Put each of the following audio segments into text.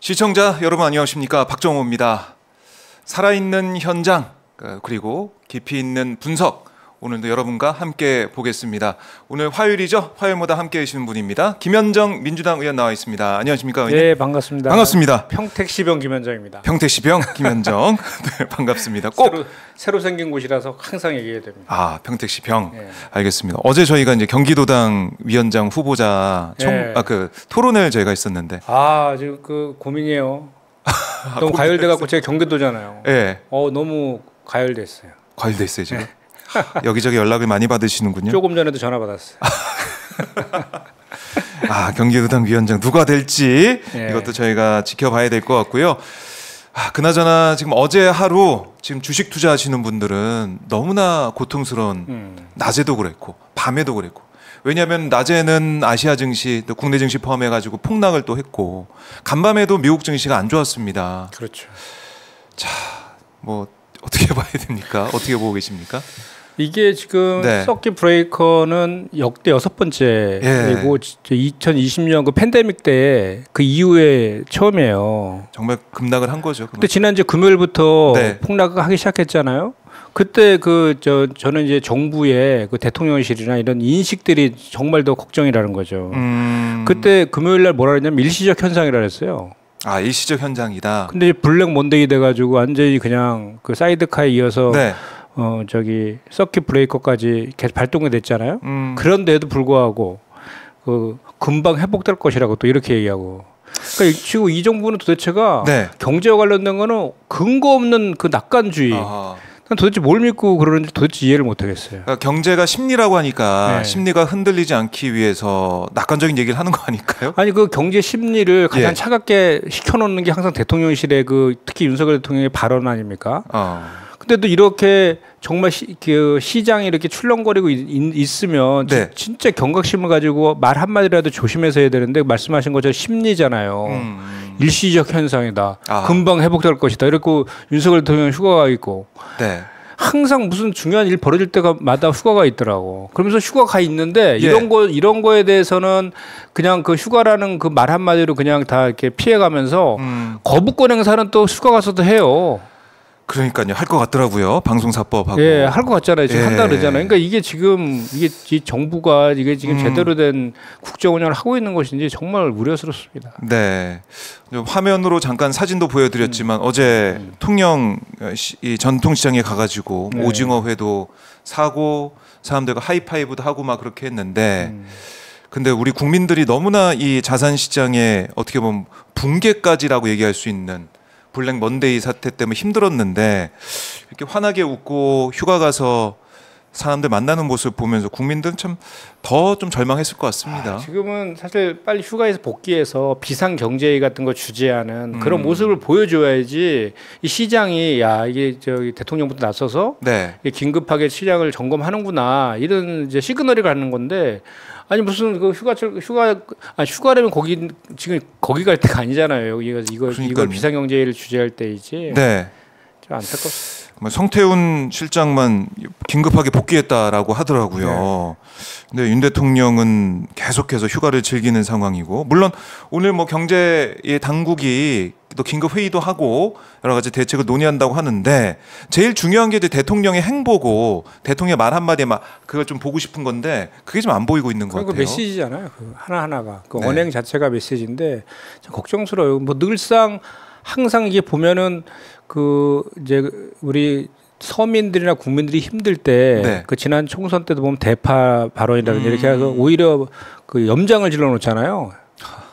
시청자 여러분 안녕하십니까, 박정호입니다. 살아있는 현장 그리고 깊이 있는 분석, 오늘도 여러분과 함께 보겠습니다. 오늘 화요일이죠. 화요일마다 함께 해주시는 분입니다. 김현정 민주당 의원 나와 있습니다. 안녕하십니까 의원님? 네, 반갑습니다. 반갑습니다. 평택시병 김현정입니다. 평택시병 김현정. 네, 반갑습니다. 꼭 새로 생긴 곳이라서 항상 얘기해야 됩니다. 아, 평택시병. 네. 알겠습니다. 어제 저희가 이제 경기도당 위원장 후보자 네. 토론회를 저희가 했었는데 지금 그 고민이에요. 너무 가열돼 갖고 제가 경기도잖아요. 네. 너무 가열됐어요. 과열돼 있어요 지금. 여기저기 연락을 많이 받으시는군요. 조금 전에도 전화 받았어요. 경기도당 위원장 누가 될지 이것도 저희가 지켜봐야 될 것 같고요. 그나저나 지금 어제 하루 지금 주식 투자하시는 분들은 너무나 고통스러운, 낮에도 그랬고 밤에도 그랬고, 왜냐하면 낮에는 아시아 증시 또 국내 증시 포함해가지고 폭락을 또 했고, 간밤에도 미국 증시가 안 좋았습니다. 그렇죠. 자, 뭐 어떻게 봐야 됩니까? 어떻게 보고 계십니까? 이게 지금 서킷 브레이커는 역대 6번째이고 2020년 그 팬데믹 때 그 이후에 처음이에요. 정말 급락을 한 거죠. 근데 지난주 금요일부터 폭락하기 시작했잖아요. 그때 저는 이제 정부의 그 대통령실이나 이런 인식들이 정말 더 걱정이라는 거죠. 그때 금요일 날 뭐라 그랬냐면 일시적 현상이라 그랬어요. 일시적 현상이다. 근데 블랙 먼데이 돼가지고 완전히 그냥 그 사이드카에 이어서 서킷 브레이커까지 계속 발동이 됐잖아요. 그런데도 불구하고 금방 회복될 것이라고 또 이렇게 얘기하고. 그러니까 지금 이 정부는 도대체가 경제와 관련된 거는 근거 없는 그 낙관주의. 도대체 뭘 믿고 그러는지 도대체 이해를 못 하겠어요. 그러니까 경제가 심리라고 하니까 심리가 흔들리지 않기 위해서 낙관적인 얘기를 하는 거 아닐까요? 아니 그 경제 심리를 가장 차갑게 식혀놓는 게 항상 대통령실의 특히 윤석열 대통령의 발언 아닙니까? 근데도 이렇게 정말 시장이 이렇게 출렁거리고 있으면 진짜 경각심을 가지고 말 한마디라도 조심해서 해야 되는데, 말씀하신 것처럼 심리잖아요. 일시적 현상이다. 금방 회복될 것이다. 이렇게 윤석열 대통령 휴가가 있고 항상 무슨 중요한 일 벌어질 때마다 휴가가 있더라고. 그러면서 휴가가 있는데 이런 거에 대해서는 그냥 그 휴가라는 그 말 한마디로 그냥 다 이렇게 피해가면서 거부권 행사는 또 휴가 가서도 해요. 그러니까요. 할 것 같더라고요. 방송사법하고. 할 것 같잖아요. 지금 한다 그러잖아요. 그러니까 이게 지금 이 정부가 이게 지금 제대로 된 국정 운영을 하고 있는 것인지 정말 우려스럽습니다. 네. 화면으로 잠깐 사진도 보여드렸지만 어제 통영 이 전통시장에 가가지고 오징어 회도 사고 사람들과 하이파이브도 하고 막 그렇게 했는데, 근데 우리 국민들이 너무나 이 자산시장에 어떻게 보면 붕괴까지라고 얘기할 수 있는 블랙 먼데이 사태 때문에 힘들었는데, 이렇게 환하게 웃고 휴가 가서 사람들 만나는 모습 보면서 국민들은 참 더 좀 절망했을 것 같습니다. 지금은 사실 빨리 휴가에서 복귀해서 비상경제회의 같은 거 주재하는 그런 모습을 보여줘야지 이 시장이 이게 대통령부터 나서서 긴급하게 시장을 점검하는구나, 이런 이제 시그널이 가는 건데, 아니 무슨 그 휴가라면 지금 거기 갈 때가 아니잖아요. 이거 비상경제회의를 주재할 때이지. 좀 안타깝습니다. 성태훈 실장만 긴급하게 복귀했다라고 하더라고요. 근데 윤 대통령은 계속해서 휴가를 즐기는 상황이고, 물론 오늘 뭐 경제의 당국이 또 긴급 회의도 하고 여러 가지 대책을 논의한다고 하는데, 제일 중요한 게 이제 대통령의 행보고 대통령의 말 한마디에 그걸 좀 보고 싶은 건데, 그게 좀 안 보이고 있는 것 같아요. 그 메시지잖아요. 그 하나하나가 그 언행 자체가 메시지인데 참 걱정스러워요. 뭐 늘상 항상 이게 보면은 이제 우리 서민들이나 국민들이 힘들 때 그 지난 총선 때도 보면 대파 발언이라든지 이렇게 해서 오히려 그 염장을 질러 놓잖아요.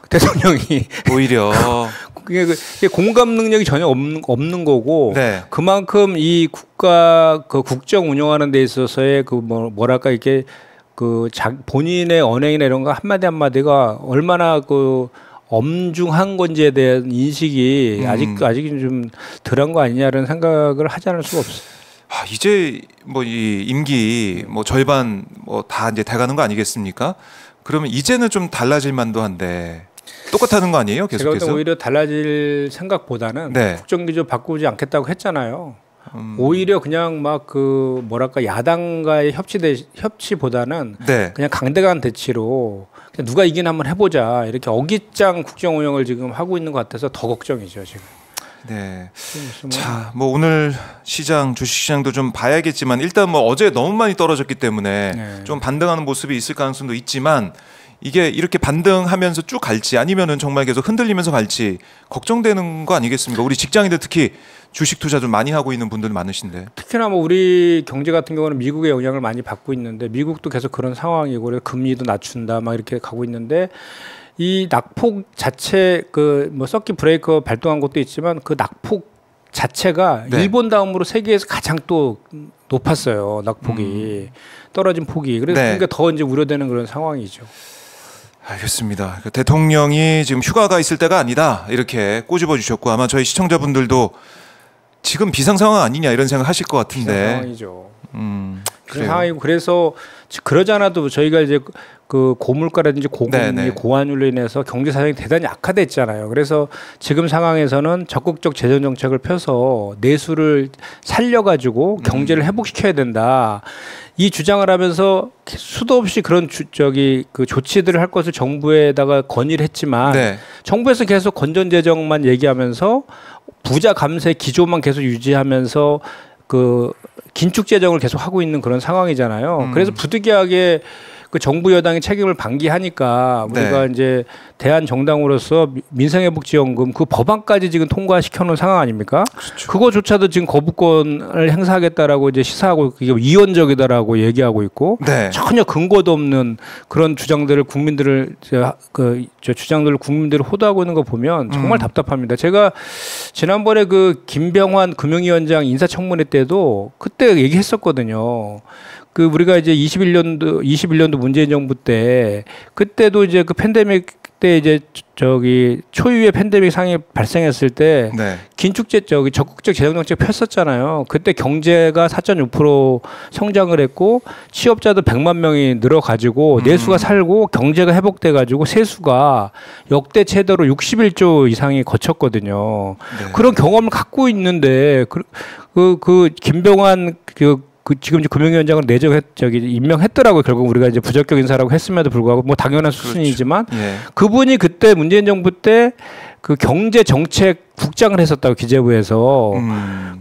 대통령이 오히려 그게 공감 능력이 전혀 없는 거고, 그만큼 이 국가 국정 운영하는 데 있어서의 뭐랄까 이렇게 본인의 언행이나 이런 거 한마디 한마디가 얼마나 엄중한 건지에 대한 인식이 아직은 좀 덜한 거 아니냐는 생각을 하지 않을 수가 없어요. 이제 이 임기 절반 다 이제 돼가는 거 아니겠습니까? 그러면 이제는 좀 달라질 만도 한데 똑같다는 거 아니에요? 계속해서? 제가 오히려 달라질 생각보다는 국정기조 바꾸지 않겠다고 했잖아요. 오히려 그냥 막 그 뭐랄까 야당과의 협치보다는 네. 그냥 강대강 대치로 그냥 누가 이기나 한번 해보자 이렇게 어깃장 국정 운영을 지금 하고 있는 것 같아서 더 걱정이죠 지금. 네. 자, 뭐 오늘 시장 주식시장도 좀 봐야겠지만 일단 뭐 어제 너무 많이 떨어졌기 때문에 네. 좀 반등하는 모습이 있을 가능성도 있지만 이게 이렇게 반등하면서 쭉 갈지 아니면은 정말 계속 흔들리면서 갈지 걱정되는 거 아니겠습니까? 우리 직장인들 특히 주식 투자 좀 많이 하고 있는 분들 많으신데. 특히나 뭐 우리 경제 같은 경우는 미국의 영향을 많이 받고 있는데 미국도 계속 그런 상황이고 그래서 금리도 낮춘다 막 이렇게 가고 있는데 이 낙폭 자체 그 뭐 서킷 브레이커 발동한 것도 있지만 그 낙폭 자체가 네. 일본 다음으로 세계에서 가장 또 높았어요. 낙폭이 떨어진 폭이. 그래서 네. 그러니까 더 이제 우려되는 그런 상황이죠. 알겠습니다. 그 대통령이 지금 휴가가 있을 때가 아니다 이렇게 꼬집어 주셨고 아마 저희 시청자분들도 지금 비상 상황 아니냐 이런 생각 하실 것 비상 같은데. 상황이죠. 그런 그래요. 상황이고 그래서 그러지 않아도 저희가 이제 그 고물가라든지 고금리, 네네. 고환율로 인해서 경제 사정이 대단히 악화됐잖아요. 그래서 지금 상황에서는 적극적 재정 정책을 펴서 내수를 살려가지고 경제를 회복시켜야 된다. 이 주장을 하면서 수도 없이 그런 그 조치들을 할 것을 정부에다가 건의를 했지만 네. 정부에서 계속 건전 재정만 얘기하면서 부자 감세 기조만 계속 유지하면서 그 긴축 재정을 계속 하고 있는 그런 상황이잖아요. 그래서 부득이하게 그 정부 여당이 책임을 방기하니까 우리가 네. 이제 대한 정당으로서 민생회복지원금 그 법안까지 지금 통과시켜 놓은 상황 아닙니까? 그렇죠. 그거조차도 지금 거부권을 행사하겠다라고 이제 시사하고 이게 이원적이다라고 얘기하고 있고 네. 전혀 근거도 없는 그런 주장들을 주장들을 국민들을 호도하고 있는 거 보면 정말 답답합니다. 제가 지난번에 그 김병환 금융위원장 인사청문회 때도 그때 얘기했었거든요. 그 우리가 이제 21년도 문재인 정부 때 그때도 이제 그 팬데믹 때 이제 저기 초유의 팬데믹 상황이 발생했을 때 네. 적극적 재정 정책 폈었잖아요. 그때 경제가 4.6% 성장을 했고 취업자도 100만 명이 늘어가지고 내수가 살고 경제가 회복돼가지고 세수가 역대 최대로 61조 이상이 거쳤거든요. 네. 그런 경험을 갖고 있는데 그 김병환 지금 이제 금융위원장을 임명했더라고요. 결국 우리가 이제 부적격 인사라고 했음에도 불구하고 뭐 당연한 수순이지만 예. 그분이 그때 문재인 정부 때 그 경제 정책 국장을 했었다고 기재부에서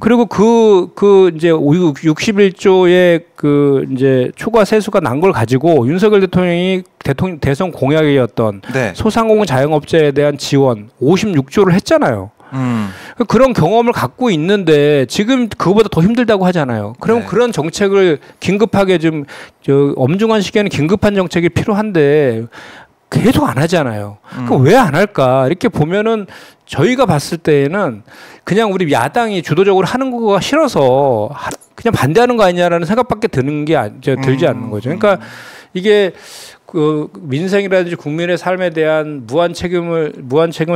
그리고 그 이제 61조의 그 이제 초과 세수가 난 걸 가지고 윤석열 대통령이 대선 공약이었던 네. 소상공인 자영업자에 대한 지원 56조를 했잖아요. 그런 경험을 갖고 있는데 지금 그거보다 더 힘들다고 하잖아요. 그럼 네. 그런 정책을 긴급하게 좀 엄중한 시기에는 긴급한 정책이 필요한데 계속 안 하잖아요. 그럼 왜 안 할까? 이렇게 보면은 저희가 봤을 때에는 그냥 우리 야당이 주도적으로 하는 거가 싫어서 그냥 반대하는 거 아니냐라는 생각밖에 드는 게 들지 않는 거죠. 그러니까 이게 그 민생이라든지 국민의 삶에 대한 무한 책임을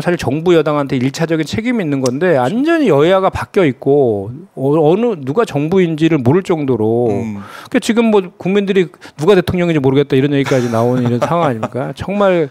사실 정부 여당한테 일차적인 책임이 있는 건데 완전히 여야가 바뀌어 있고 누가 정부인지를 모를 정도로 그러니까 지금 뭐 국민들이 누가 대통령인지 모르겠다 이런 얘기까지 나오는 이런 상황 아닙니까? 정말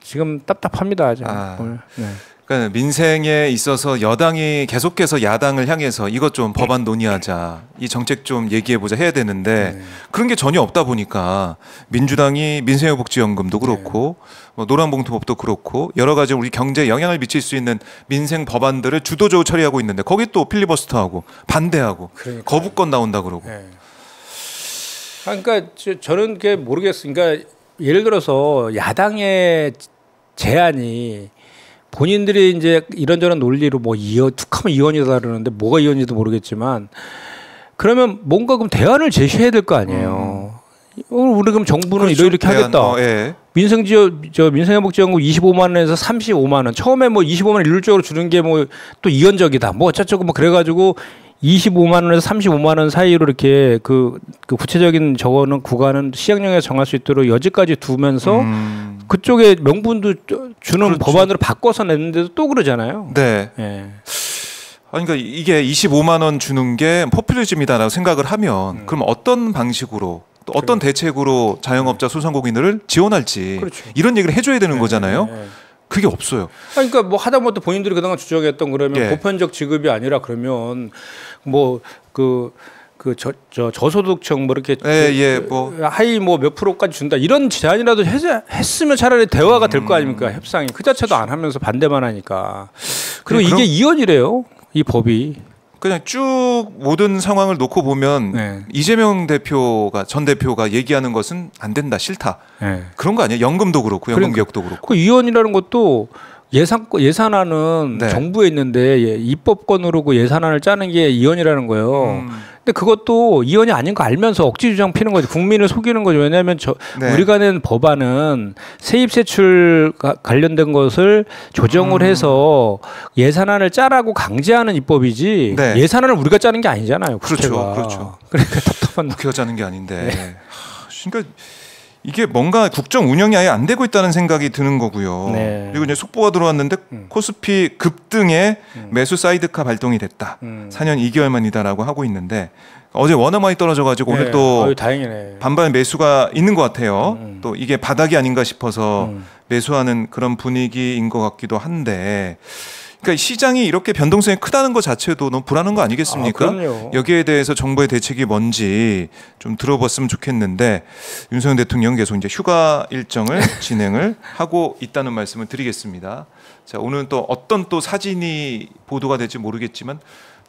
지금 답답합니다. 네. 그러니까 민생에 있어서 여당이 계속해서 야당을 향해서 이것 좀 법안 논의하자, 이 정책 좀 얘기해보자 해야 되는데 그런 게 전혀 없다 보니까 민주당이 민생회복지연금도 그렇고 뭐 노란봉투법도 그렇고 여러 가지 우리 경제에 영향을 미칠 수 있는 민생 법안들을 주도적으로 처리하고 있는데 거기 또 필리버스터하고 반대하고 거부권 나온다 그러고. 네. 그러니까 저는 그게 모르겠어요. 그러니까 예를 들어서 야당의 제안이 본인들이 이제 이런저런 논리로 뭐 툭하면 이원이다 그러는데 뭐가 이원인지도 모르겠지만 그러면 뭔가 그럼 대안을 제시해야 될 거 아니에요. 우리 그럼 정부는 그렇죠. 이렇게 하겠다. 예. 민생회복지원금 25만 원에서 35만 원. 처음에 뭐 25만 원 일률적으로 주는 게 뭐 또 이원적이다. 뭐 어쩌고 뭐 그래가지고 25만 원에서 35만 원 사이로 이렇게 그 구체적인 저거는 구간은 시행령에서 정할 수 있도록 여지까지 두면서 그쪽에 명분도 주는 그렇죠. 법안으로 바꿔서 냈는데도 또 그러잖아요. 네. 예. 그러니까 이게 25만 원 주는 게 포퓰리즘이다라고 생각을 하면 그럼 어떤 방식으로 또 어떤 대책으로 자영업자 소상공인들을 지원할지 그렇죠. 이런 얘기를 해줘야 되는 거잖아요. 그게 없어요. 그러니까 뭐 하다못해 본인들이 그동안 주장했던 그러면 예. 보편적 지급이 아니라 그러면 뭐 저소득층 뭐 이렇게 뭐 하위 뭐 몇 프로까지 준다 이런 제안이라도 했으면 차라리 대화가 될 거 아닙니까? 협상이 그 자체도 안 하면서 반대만 하니까. 그리고 이게 이혼이래요. 이 법이. 그냥 쭉 모든 상황을 놓고 보면 네. 이재명 대표가 전 대표가 얘기하는 것은 안 된다, 싫다. 네. 그런 거 아니에요? 연금도 그렇고 연금 개혁도 그렇고. 그 이혼이라는 것도 예산안은 네. 정부에 있는데 입법권으로 그 예산안을 짜는 게 이혼이라는 거예요. 근데 그것도 이혼이 아닌 거 알면서 억지 주장 피는 거지. 국민을 속이는 거죠. 왜냐하면 네. 우리가 낸 법안은 세입세출 관련된 것을 조정을 해서 예산안을 짜라고 강제하는 입법이지 네. 예산안을 우리가 짜는 게 아니잖아요. 국회가. 그렇죠. 그러니까 답답한. 국회가 짜는 게 아닌데. 그러니까 이게 뭔가 국정 운영이 아예 안 되고 있다는 생각이 드는 거고요. 네. 그리고 이제 속보가 들어왔는데 코스피 급등에 매수 사이드카 발동이 됐다. 4년 2개월 만이다라고 하고 있는데 어제 워낙 많이 떨어져가지고 오늘 또 다행이네. 반반 매수가 있는 것 같아요. 또 이게 바닥이 아닌가 싶어서 매수하는 그런 분위기인 것 같기도 한데. 그러니까 시장이 이렇게 변동성이 크다는 것 자체도 너무 불안한 거 아니겠습니까? 그럼요. 여기에 대해서 정부의 대책이 뭔지 좀 들어봤으면 좋겠는데 윤석열 대통령 계속 이제 휴가 일정을 진행을 하고 있다는 말씀을 드리겠습니다. 자, 오늘은 또 어떤 또 사진이 보도가 될지 모르겠지만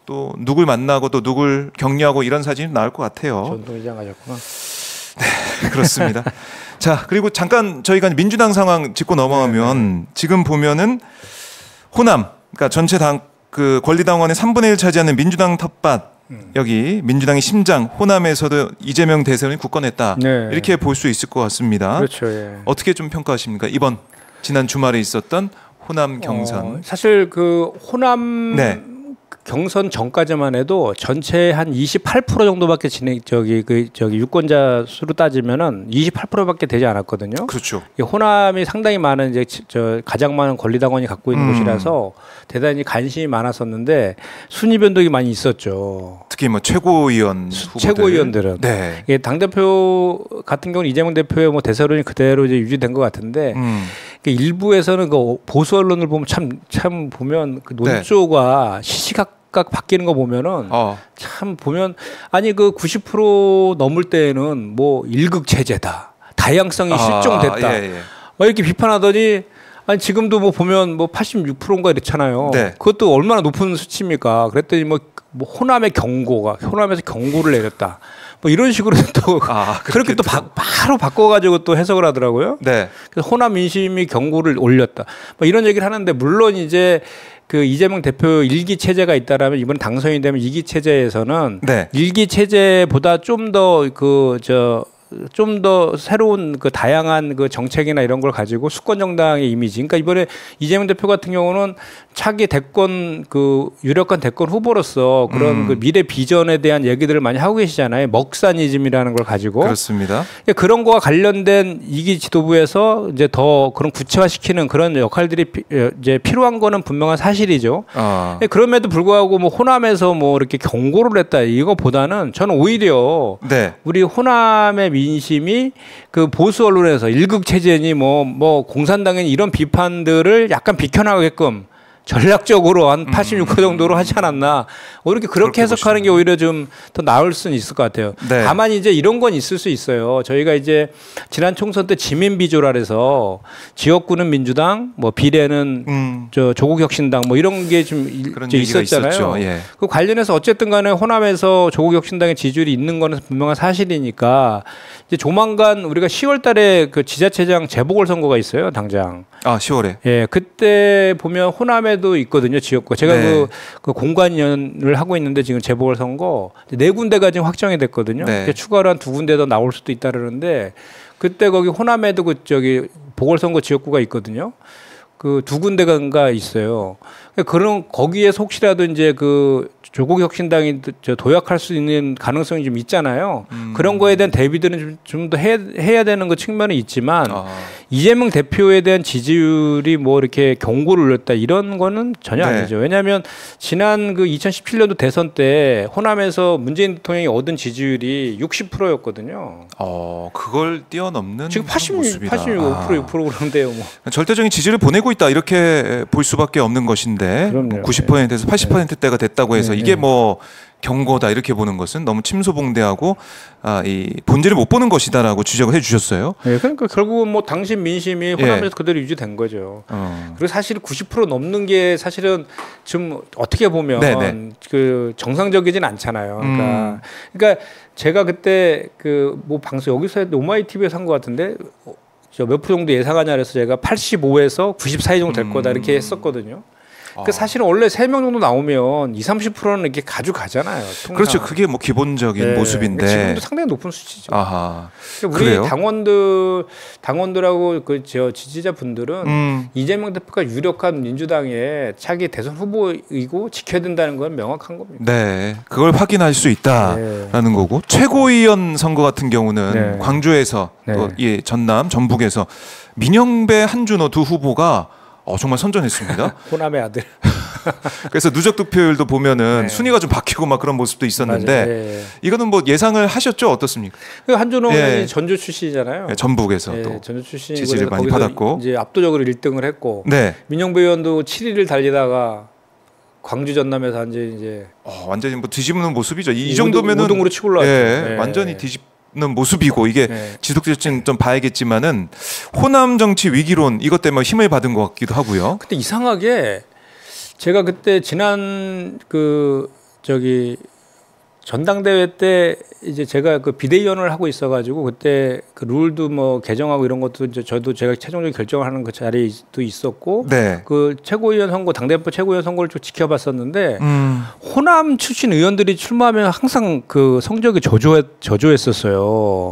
또 누굴 만나고 또 누굴 격려하고 이런 사진이 나올 것 같아요. 전통시장 가셨구나. 네, 그렇습니다. 자, 그리고 잠깐 저희가 민주당 상황 짚고 넘어가면 지금 보면은 호남, 그러니까 전체 당 그 권리당원의 3분의 1 차지하는 민주당 텃밭 여기 민주당의 심장 호남에서도 이재명 대선을 굳건했다. 네. 이렇게 볼 수 있을 것 같습니다. 그렇죠. 예. 어떻게 좀 평가하십니까? 이번 지난 주말에 있었던 호남 경선. 사실 그 호남 네. 경선 전까지만 해도 전체 한 28% 정도밖에 유권자 수로 따지면은 28%밖에 되지 않았거든요. 그렇죠. 이 호남이 상당히 많은 이제 가장 많은 권리당원이 갖고 있는 곳이라서 대단히 관심이 많았었는데 순위 변동이 많이 있었죠. 특히 뭐 최고위원 후보들. 최고위원들은 네. 당 대표 같은 경우는 이재명 대표의 뭐 대세론이 그대로 이제 유지된 것 같은데 일부에서는 그 보수 언론을 보면 참 보면 그 논조가 시시각각 바뀌는 거 보면은 참 보면 아니 그 90% 넘을 때에는 뭐 일극 체제다, 다양성이 실종됐다, 이렇게 비판하더니 아니 지금도 뭐 보면 뭐 86%인가 이렇잖아요. 네. 그것도 얼마나 높은 수치입니까? 그랬더니 뭐 호남의 호남에서 경고를 내렸다. 뭐 이런 식으로 또 그렇게 또 바로 바꿔가지고 또 해석을 하더라고요. 네. 그래서 호남 민심이 경고를 올렸다. 뭐 이런 얘기를 하는데 물론 이제 그 이재명 대표 일기 체제가 있다라면 이번 당선이 되면 이기 체제에서는 일기 체제보다 좀 더 새로운 그 다양한 그 정책이나 이런 걸 가지고 수권 정당의 이미지. 그러니까 이번에 이재명 대표 같은 경우는 차기 대권 그 유력한 대권 후보로서 그런 그 미래 비전에 대한 얘기들을 많이 하고 계시잖아요. 먹사니즘이라는 걸 가지고. 그렇습니다. 그런 거와 관련된 이기 지도부에서 이제 더 그런 구체화시키는 그런 역할들이 이제 필요한 거는 분명한 사실이죠. 그럼에도 불구하고 뭐 호남에서 뭐 이렇게 경고를 했다 이거보다는 저는 오히려 우리 호남의 민심이 그 보수 언론에서 일극 체제니 뭐 공산당이니 이런 비판들을 약간 비켜나가게끔 전략적으로 한 86% 정도로 하지 않았나. 그렇게 해석하는 보시면. 게 오히려 좀 더 나을 수는 있을 것 같아요. 다만 이제 이런 건 있을 수 있어요. 저희가 이제 지난 총선 때 지민 비조라 해서 지역구는 민주당, 뭐 비례는 조국혁신당 뭐 이런 게 좀 있었잖아요. 그 관련해서 어쨌든 간에 호남에서 조국혁신당의 지지율이 있는 거는 분명한 사실이니까 이제 조만간 우리가 10월 달에 그 지자체장 재보궐선거가 있어요. 당장. 10월에. 예, 그때 보면 호남에도 있거든요. 지역구. 제가 그 공관위원을 하고 있는데 지금 재보궐선거 4군데가 지금 확정이 됐거든요. 추가로 한 2군데 더 나올 수도 있다 그러는데 그때 거기 호남에도 보궐선거 지역구가 있거든요. 그 2군데가 있어요. 그런 거기에서 혹시라도 이제 그 조국혁신당이 도약할 수 있는 가능성이 좀 있잖아요. 그런 거에 대한 대비들은 좀 더 해야 되는 그 측면은 있지만 이재명 대표에 대한 지지율이 뭐 이렇게 경고를 울렸다 이런 거는 전혀 아니죠. 왜냐하면 지난 그 2017년도 대선 때 호남에서 문재인 대통령이 얻은 지지율이 60%였거든요. 그걸 뛰어넘는 지금 85% 6% 그러는데요. 뭐. 절대적인 지지를 보내고 있다 이렇게 볼 수밖에 없는 것인데 그럼요. 90%에서 80%대가 됐다고 해서 이게 뭐 경고다 이렇게 보는 것은 너무 침소봉대하고 이 본질을 못 보는 것이다라고 지적을 해주셨어요. 네, 그러니까 결국은 뭐 당신 민심이 호남에서 그대로 유지된 거죠. 그리고 사실 90% 넘는 게 사실은 좀 어떻게 보면 그 정상적이진 않잖아요. 그러니까 제가 그때 그 뭐 방송 여기서 오마이 TV에서 한 것 같은데 저 몇 프로 정도 예상하냐 그래서 제가 85에서 94 정도 될 거다 이렇게 했었거든요. 그 사실은 원래 3명 정도 나오면 20, 30%는 이렇게 가져가잖아요. 통상. 그렇죠. 그게 뭐 기본적인 모습인데 지금도 상당히 높은 수치죠. 아하. 우리 그래요? 당원들하고 그 저 지지자분들은 이재명 대표가 유력한 민주당의 차기 대선 후보이고 지켜야 된다는 건 명확한 겁니다. 네, 그걸 확인할 수 있다라는 거고 최고위원 선거 같은 경우는 광주에서 또 이 전남, 전북에서 민영배, 한준호 두 후보가 정말 선전했습니다. 호남의 아들. 그래서 누적 득표율도 보면은 순위가 좀 바뀌고 막 그런 모습도 있었는데 이거는 뭐 예상을 하셨죠? 어떻습니까? 한준호는 전주 출신이잖아요. 전북에서 또 전주 출신 지지를 많이 받았고 이제 압도적으로 1등을 했고 민영배 의원도 7위를 달리다가 광주 전남에서 이제 완전히 뭐 뒤집는 모습이죠. 이 정도면은 5등으로 치고 올라왔죠. 완전히 는 모습이고 이게 지속될지는 좀 봐야겠지만은 호남 정치 위기론 이것 때문에 힘을 받은 것 같기도 하고요. 근데 이상하게 제가 그때 지난 그 저기 전당대회 때 이제 제가 그 비대위원을 하고 있어가지고 그때 그 룰도 뭐 개정하고 이런 것도 이제 저도 제가 최종적인 결정을 하는 그 자리도 있었고 그 최고위원 선거 당대표 최고위원 선거를 좀 지켜봤었는데 호남 출신 의원들이 출마하면 항상 그 성적이 저조했었어요.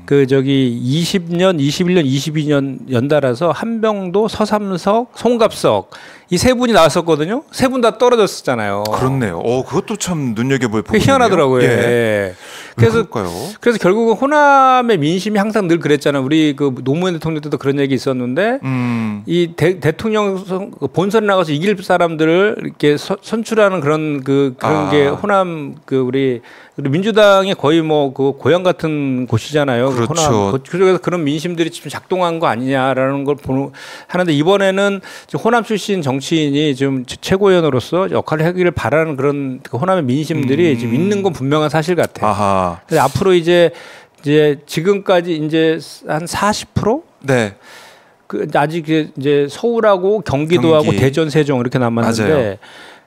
그 저기 20년, 21년, 22년 연달아서 한병도, 서삼석, 송갑석 이 세 분이 나왔었거든요. 세 분 다 떨어졌었잖아요. 그렇네요. 그것도 참 눈여겨볼 부분이에요. 희한하더라고요. 그래서 결국은 호남의 민심이 항상 늘 그랬잖아요. 우리 그 노무현 대통령 때도 그런 얘기 있었는데 이 대통령 본선에 나가서 이길 사람들을 이렇게 선출하는 그런 게 호남 우리 민주당의 거의 뭐 그 고향 같은 곳이잖아요. 그렇죠. 그래서 그런 민심들이 지금 작동한 거 아니냐라는 걸 하는데 이번에는 호남 출신 정치인이 좀 최고위원으로서 역할을 하기를 바라는 그런 호남의 민심들이 지금 있는 건 분명한 사실 같아요. 그래서 앞으로 이제 지금까지 이제 한 40%? 그 아직 이제 서울하고 경기도하고 대전, 세종 이렇게 남았는데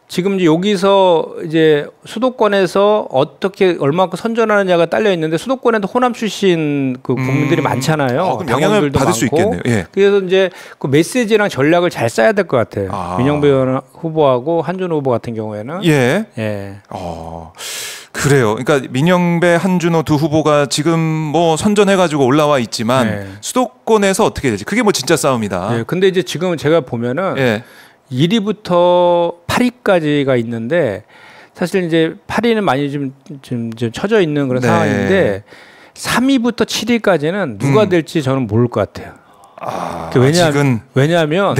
지금 이제 여기서 이제 수도권에서 어떻게 얼마큼 선전하느냐가 딸려 있는데 수도권에도 호남 출신 그 국민들이 많잖아요. 그럼 영향을 받을 수 있겠네요. 그래서 이제 그 메시지랑 전략을 잘 짜야 될 것 같아요. 민영배 후보하고 한준호 후보 같은 경우에는. 그래요. 그러니까 민영배, 한준호 두 후보가 지금 뭐 선전해가지고 올라와 있지만 수도권에서 어떻게 되지? 그게 뭐 진짜 싸움이다. 근데 이제 지금 제가 보면은 1위부터 8위까지가 있는데 사실 이제 8위는 많이 좀 쳐져 있는 그런 상황인데 3위부터 7위까지는 누가 될지 저는 모를 것 같아요. 왜냐하면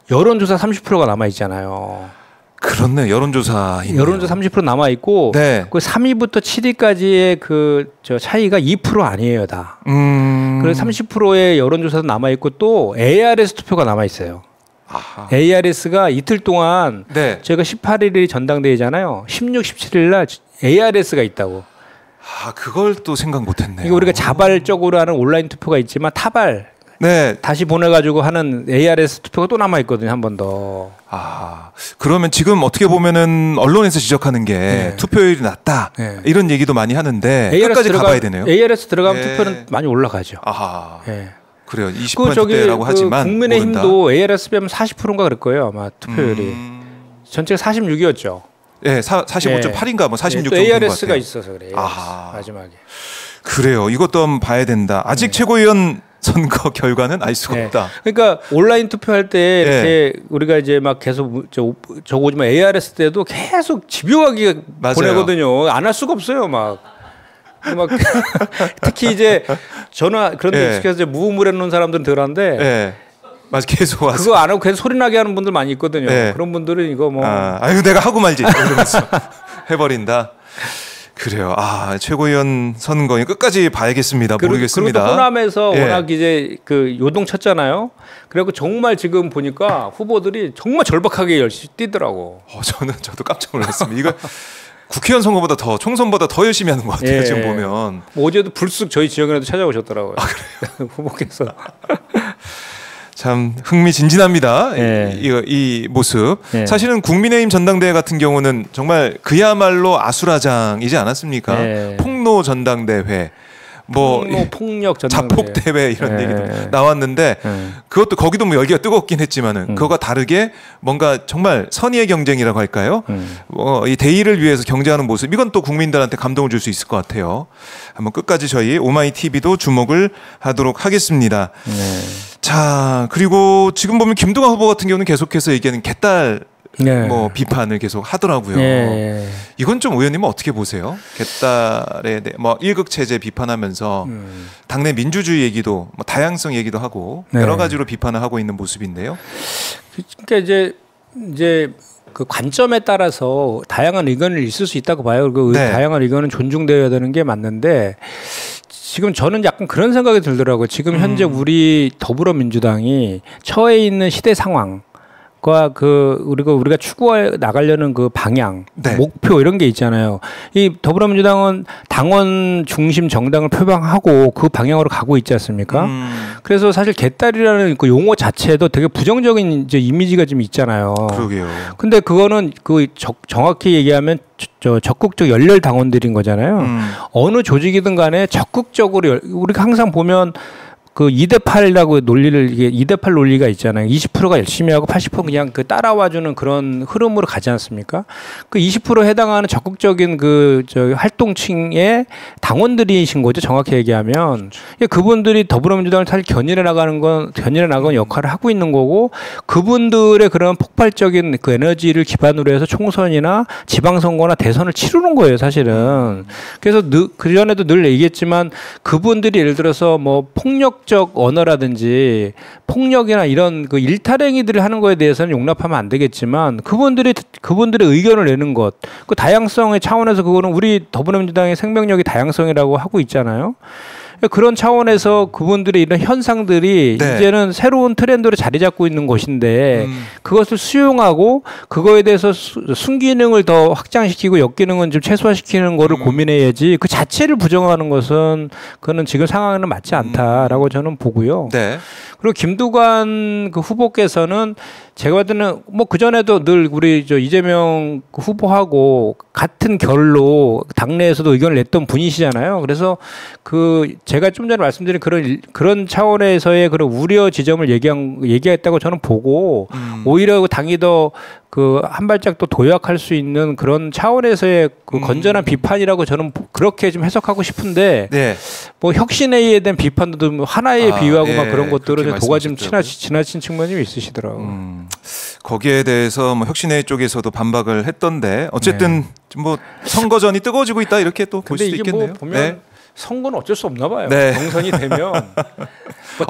여론조사 30%가 남아 있잖아요. 그렇네. 여론조사 30% 남아 있고 그 3위부터 7위까지의 그 저 차이가 2% 아니에요, 다. 그래서 30%의 여론조사도 남아 있고 또 ARS 투표가 남아 있어요. ARS가 이틀 동안 저희가 18일이 전당대회잖아요. 16, 17일 날 ARS가 있다고. 그걸 또 생각 못했네요. 이거 우리가 자발적으로 하는 온라인 투표가 있지만 타발 다시 보내가지고 하는 ARS 투표가 또 남아 있거든요. 한 번 더. 그러면 지금 어떻게 보면은 언론에서 지적하는 게 투표율이 낮다 이런 얘기도 많이 하는데 끝까지 가봐야 되네요. ARS 들어가면 투표는 많이 올라가죠. 그래요. 20%대라고 하지만 국민의힘도 ARS 빼면 40%인가 그럴 거예요. 아마 투표율이. 전체가 46이었죠. 45.8인가 뭐 46 정도 된 것 같아요. ARS가 있어서 그래요. 마지막에. 그래요. 이것도 한번 봐야 된다. 아직 최고위원 선거 결과는 알 수가 없다. 그러니까 온라인 투표할 때 이렇게 우리가 이제 막 계속 저거 오지만 ARS 때도 계속 집요하게 보내거든요. 안 할 수가 없어요. 막 특히 이제 전화 그런 데 익숙해서 무음을 해놓은 사람들은 덜한데 계속 와서 그거 안 하고 계속 소리 나게 하는 분들 많이 있거든요. 그런 분들은 이거 뭐 아유 내가 하고 말지 이러면서 해버린다. 그래요. 아, 최고위원 선거 끝까지 봐야겠습니다. 모르겠습니다. 그리고 또 호남에서 예. 워낙 이제 그 요동쳤잖아요. 그리고 정말 지금 보니까 후보들이 정말 절박하게 열심히 뛰더라고. 저도 깜짝 놀랐습니다. 이거 국회의원 선거보다 총선보다 더 열심히 하는 것 같아요. 예. 지금 보면. 뭐 어제도 불쑥 저희 지역에도 찾아오셨더라고요. 아, 그래요? 후보께서. 참 흥미진진합니다. 예. 이 모습. 예. 사실은 국민의힘 전당대회 같은 경우는 정말 그야말로 아수라장이지 않았습니까? 예. 폭로 전당대회, 뭐 폭력 전당대회, 자폭 대회 이런 예. 얘기도 나왔는데 그것도 거기도 뭐 열기가 뜨겁긴 했지만은 그거와 다르게 뭔가 정말 선의의 경쟁이라고 할까요? 이 대의를 위해서 경쟁하는 모습 이건 또 국민들한테 감동을 줄 수 있을 것 같아요. 한번 끝까지 저희 오마이 TV도 주목을 하도록 하겠습니다. 네. 자, 그리고 지금 보면 김두관 후보 같은 경우는 계속해서 얘기하는 개딸 네. 뭐 비판을 계속 하더라고요. 예. 이건 좀 의원님은 어떻게 보세요? 개딸에 대해 뭐 일극 체제 비판하면서 당내 민주주의 얘기도 뭐 다양성 얘기도 하고 네. 여러 가지로 비판을 하고 있는 모습인데요. 그러니까 이제 그 관점에 따라서 다양한 의견을 있을 수 있다고 봐요. 그 네. 다양한 의견은 존중되어야 되는 게 맞는데 지금 저는 약간 그런 생각이 들더라고요. 지금 현재 우리 더불어민주당이 처해 있는 시대 상황 과 우리가 추구해 나가려는 그 방향, 네. 목표 이런 게 있잖아요. 이 더불어민주당은 당원 중심 정당을 표방하고 그 방향으로 가고 있지 않습니까? 그래서 사실 개딸이라는 그 용어 자체도 되게 부정적인 이제 이미지가 좀 있잖아요. 그러게요. 근데 그거는 정확히 얘기하면 적극적 열렬 당원들인 거잖아요. 어느 조직이든 간에 적극적으로 우리가 항상 보면 그 2대8이라고 논리를 이게 2대8 논리가 있잖아요. 20%가 열심히 하고 80% 그냥 그 따라와주는 그런 흐름으로 가지 않습니까? 그 20% 해당하는 적극적인 활동층의 당원들이신 거죠. 정확히 얘기하면 그분들이 더불어민주당을 사실 견인해 나가는 역할을 하고 있는 거고 그분들의 그런 폭발적인 그 에너지를 기반으로 해서 총선이나 지방선거나 대선을 치르는 거예요. 사실은. 그래서 그 전에도 늘 얘기했지만 그분들이 예를 들어서 뭐 폭력적 언어라든지 폭력이나 이런 그 일탈행위들을 하는 거에 대해서는 용납하면 안 되겠지만 그분들의 의견을 내는 것, 그 다양성의 차원에서 그거는 우리 더불어민주당의 생명력이 다양성이라고 하고 있잖아요. 그런 차원에서 그분들의 이런 현상들이 네. 이제는 새로운 트렌드로 자리 잡고 있는 것인데 그것을 수용하고 그거에 대해서 순기능을 더 확장시키고 역기능은 좀 최소화시키는 거를 고민해야지 그 자체를 부정하는 것은 그거는 지금 상황에는 맞지 않다라고 저는 보고요. 네. 그리고 김두관 그 후보께서는 제가 봤을 때는 뭐 그전에도 늘 우리 이재명 후보하고 같은 결로 당내에서도 의견을 냈던 분이시잖아요. 그래서 제가 좀 전에 말씀드린 그런 차원에서의 그런 우려 지점을 얘기했다고 저는 보고 오히려 당이 더 한 발짝 더 도약할 수 있는 그런 차원에서의 그 건전한 비판이라고 저는 그렇게 좀 해석하고 싶은데 네. 뭐 혁신회의에 대한 비판도 뭐 하나에 비유하고 막 그런 것들은 도가 좀 지나친 측면이 좀 있으시더라고요. 거기에 대해서 뭐 혁신회의 쪽에서도 반박을 했던데 어쨌든 뭐 선거전이 뜨거워지고 있다 이렇게 또 볼 수도 있겠네요. 뭐 보면 선거는 어쩔 수 없나 봐요. 네. 경선이 되면 뭐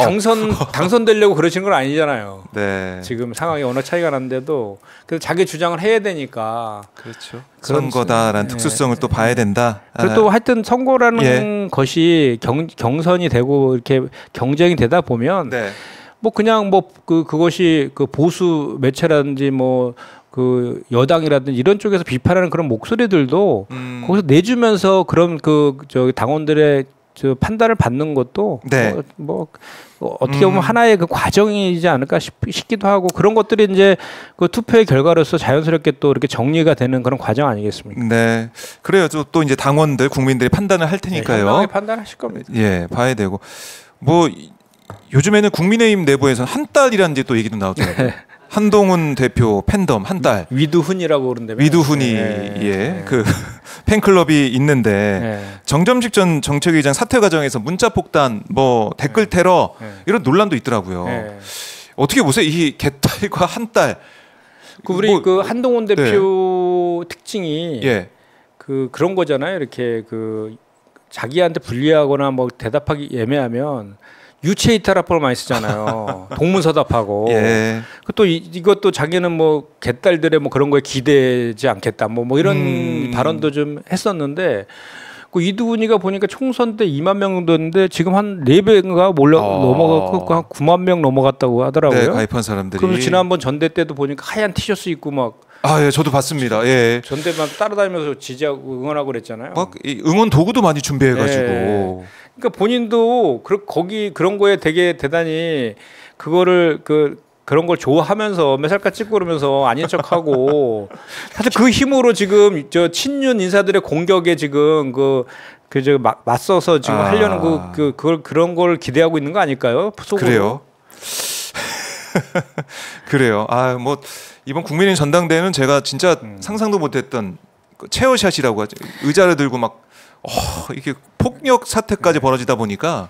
당선되려고 그러시는 건 아니잖아요. 네. 지금 상황이 워낙 차이가 난데도 그래서 자기 주장을 해야 되니까 그렇죠. 선거다라는 특수성을 또 봐야 된다. 그리고 또 하여튼 선거라는 것이 경선이 되고 이렇게 경쟁이 되다 보면 네. 뭐 그냥 뭐 그것이 그 보수 매체라든지 뭐 그 여당이라든지 이런 쪽에서 비판하는 그런 목소리들도 거기서 내주면서 그런 당원들의 판단을 받는 것도 네. 어떻게 보면 하나의 그 과정이지 않을까 싶기도 하고 그런 것들이 이제 그 투표의 결과로서 자연스럽게 또 이렇게 정리가 되는 그런 과정 아니겠습니까? 네, 그래요. 또 이제 당원들, 국민들이 판단을 할 테니까요. 현명하게 판단하실 겁니다. 예, 봐야 되고 뭐 요즘에는 국민의힘 내부에서는 한 딸이라는 또 얘기도 나오더라고요. 한동훈 대표 팬덤 한 딸. 위두훈이라고 그러는데. 위두훈이 그 팬클럽이 있는데 정점식 전 정책위의장 사퇴 과정에서 문자 폭탄, 뭐 댓글 테러 이런 논란도 있더라고요. 어떻게 보세요? 이 개딸과 한 딸. 우리 그 한동훈 대표 특징이 그런 거잖아요. 이렇게 자기한테 불리하거나 뭐 대답하기 애매하면 유체 이탈화법을 많이 쓰잖아요. 동문서답하고. 예. 또 이것도 자기는 뭐 개딸들의 뭐 그런 거에 기대지 않겠다. 뭐 이런 발언도 좀 했었는데 그 이두훈이가 보니까 총선 때 2만 명 정도였는데 지금 한 4배가 넘어가고 한 9만 명 넘어갔다고 하더라고요. 네, 가입한 사람들이. 그래서 지난번 전대 때도 보니까 하얀 티셔츠 입고 막 예, 저도 봤습니다. 예. 전대만 따라다니면서 지지하고 응원하고 그랬잖아요. 막 응원 도구도 많이 준비해가지고. 예. 그러니까 본인도 거기 그런 거에 되게 대단히 그거를 그런 걸 좋아하면서 매살까 찍고 그러면서 아닌 척하고 사실 그 힘으로 지금 저 친윤 인사들의 공격에 지금 맞서서 지금 하려는 그런 걸 기대하고 있는 거 아닐까요? 속으로. 그래요. 그래요. 뭐 이번 국민의힘 전당대회는 제가 진짜 상상도 못했던 체어샷이라고 하죠. 의자를 들고 막 이게 폭력 사태까지 벌어지다 보니까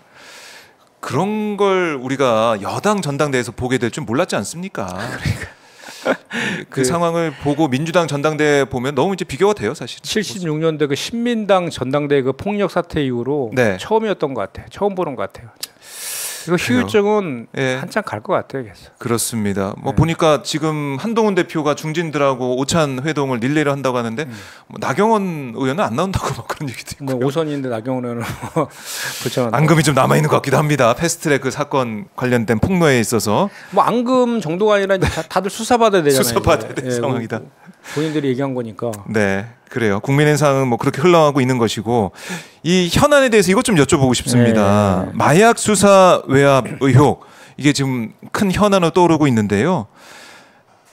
그런 걸 우리가 여당 전당대회에서 보게 될 줄 몰랐지 않습니까? 그 상황을 보고 민주당 전당대회 보면 너무 이제 비교가 돼요, 사실. 76년대 그 신민당 전당대회 그 폭력 사태 이후로 네. 처음이었던 것 같아요. 처음 보는 것 같아요. 이거 휴유증은 예. 한참 갈 것 같아요. 계속. 그렇습니다. 뭐 보니까 지금 한동훈 대표가 중진들하고 오찬 회동을 릴레이를 한다고 하는데 뭐 나경원 의원은 안 나온다고 막 그런 얘기도 있고. 뭐 5선인데 나경원 의원은 붙여놨다. 앙금이 좀 남아 있는 것 같기도 합니다. 패스트트랙 그 사건 관련된 폭로에 있어서. 뭐 앙금 정도가 아니라 다들 수사받아야 되잖아요. 수사받아야 될 상황이다. 본인들이 얘기한 거니까. 네, 그래요. 국민의상은 뭐 그렇게 흘러가고 있는 것이고 이 현안에 대해서 이것 좀 여쭤보고 싶습니다. 네. 마약 수사 외압 의혹 이게 지금 큰 현안으로 떠오르고 있는데요.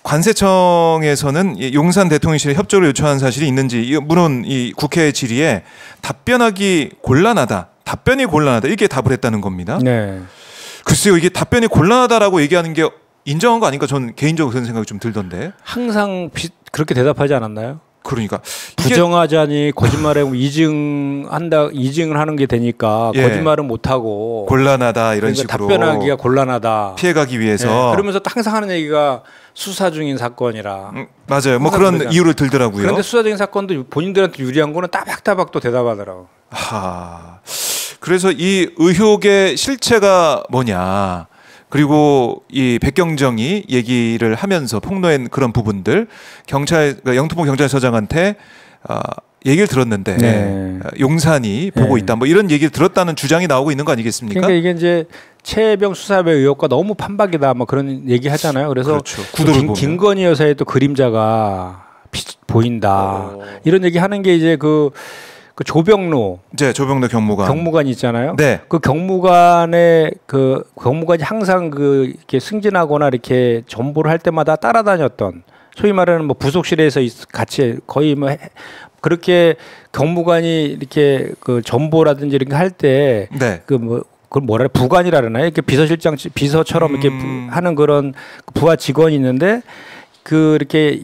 관세청에서는 용산 대통령실에 협조를 요청한 사실이 있는지 물론 이 국회 질의에 답변이 곤란하다 이게 답을 했다는 겁니다. 네. 글쎄요, 이게 답변이 곤란하다라고 얘기하는 게 인정한 거 아닌가 저는 개인적으로 그런 생각이 좀 들던데. 항상 그렇게 대답하지 않았나요? 그러니까 부정하자니 거짓말에 이증을 하는 게 되니까 예. 거짓말은 못 하고 곤란하다 이런 그러니까 식으로 답변하기가 곤란하다. 피해가기 위해서. 네. 그러면서 또 항상 하는 얘기가 수사 중인 사건이라. 맞아요. 뭐 그런 그러잖아요. 이유를 들더라고요. 그런데 수사 중인 사건도 본인들한테 유리한 거는 따박따박 또 대답하더라고. 그래서 이 의혹의 실체가 뭐냐. 그리고 이 백경정이 얘기를 하면서 폭로한 그런 부분들 그러니까 영등포 경찰서장한테 얘기를 들었는데 네. 용산이 보고 있다. 뭐 이런 얘기를 들었다는 주장이 나오고 있는 거 아니겠습니까? 그러니까 이게 이제 최혜병 수사배 의혹과 너무 판박이다. 뭐 그런 얘기 하잖아요. 그래서 그렇죠. 구도를 보면. 김건희 여사의 또 그림자가 보인다. 이런 얘기 하는 게 이제 그 조병로 조병로 경무관 있잖아요. 네. 그 경무관이 항상 이렇게 승진하거나 이렇게 전보를 할 때마다 따라다녔던 소위 말하는 뭐 부속실에서 같이 거의 뭐 그렇게 경무관이 이렇게 그 전보라든지 이런 거 할 때 네. 그걸 뭐라 부관이라 그러나요? 이렇게 비서처럼 이렇게 하는 그런 부하 직원이 있는데 이렇게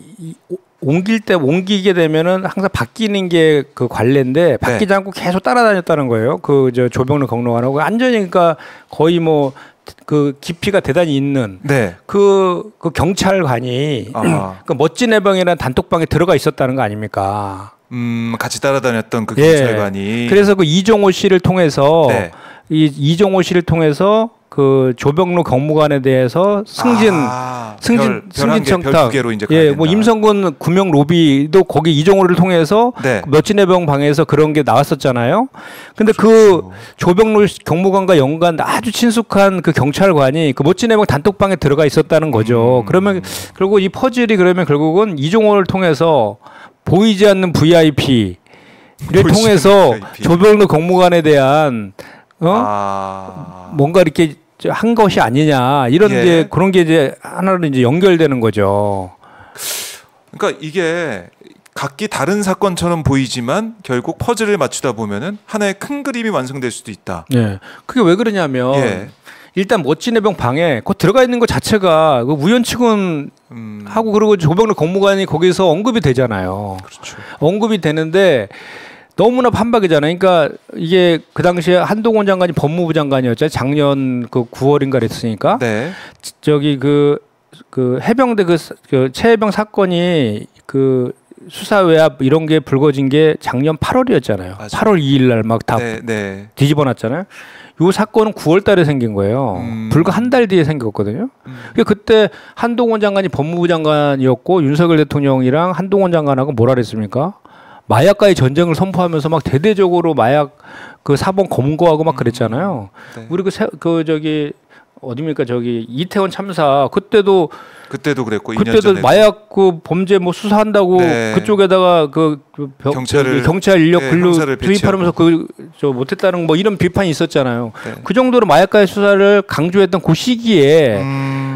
옮기게 되면은 항상 바뀌는 게 그 관례인데 바뀌지 않고 계속 따라다녔다는 거예요. 조병로 경무관하고 완전히 그러니까 거의 뭐 그 깊이가 대단히 있는 그 경찰관이 그 멋진 해병이라는 단톡방에 들어가 있었다는 거 아닙니까? 같이 따라다녔던 그 경찰관이. 그래서 그 이종호 씨를 통해서 이종호 씨를 통해서 그 조병로 경무관에 대해서 승진 청탁. 뭐 임성근 금융 로비도 거기 이종호를 통해서 멋진 해병 방에서 그런 게 나왔었잖아요. 근데 그 조병로 경무관과 연관 아주 친숙한 그 경찰관이 그 멋진 해병 단톡방에 들어가 있었다는 거죠. 그러면 결국 이 퍼즐이 그러면 결국은 이종호를 통해서 보이지 않는 VIP를 통해서 조병로 경무관에 대한 뭔가 이렇게 한 것이 아니냐 이런 이제 그런 게 이제 하나로 이제 연결되는 거죠. 그러니까 이게 각기 다른 사건처럼 보이지만 결국 퍼즐을 맞추다 보면은 하나의 큰 그림이 완성될 수도 있다. 그게 왜 그러냐면 일단 멋진 해병 방에 곧 들어가 있는 것 자체가 그 우연치군 하고 그리고 조병로 경무관이 거기서 언급이 되잖아요. 그렇죠. 언급이 되는데. 너무나 판박이잖아요. 그러니까 이게 그 당시에 한동훈 장관이 법무부 장관이었죠. 작년 그 9월인가 그랬으니까. 저기 그 해병대 그 최해병 사건이 그 수사 외압 이런 게 불거진 게 작년 8월이었잖아요. 맞아요. 8월 2일 날 막 다 네, 네. 뒤집어 놨잖아요. 요 사건은 9월 달에 생긴 거예요. 불과 한 달 뒤에 생겼거든요. 그때 한동훈 장관이 법무부 장관이었고 윤석열 대통령이랑 한동훈 장관하고 뭐라 그랬습니까? 마약과의 전쟁을 선포하면서 막 대대적으로 마약 그 사범 검거하고 막 그랬잖아요. 네. 우리 그 저기 어디입니까? 저기 이태원 참사 그때도 그랬고 2년 그때도 전에도. 마약 그 범죄 뭐 수사한다고 네. 그쪽에다가 경찰 인력 네, 근로 형사를 투입하면서 저 못했다는 뭐 이런 비판이 있었잖아요. 네. 그 정도로 마약과의 수사를 강조했던 그 시기에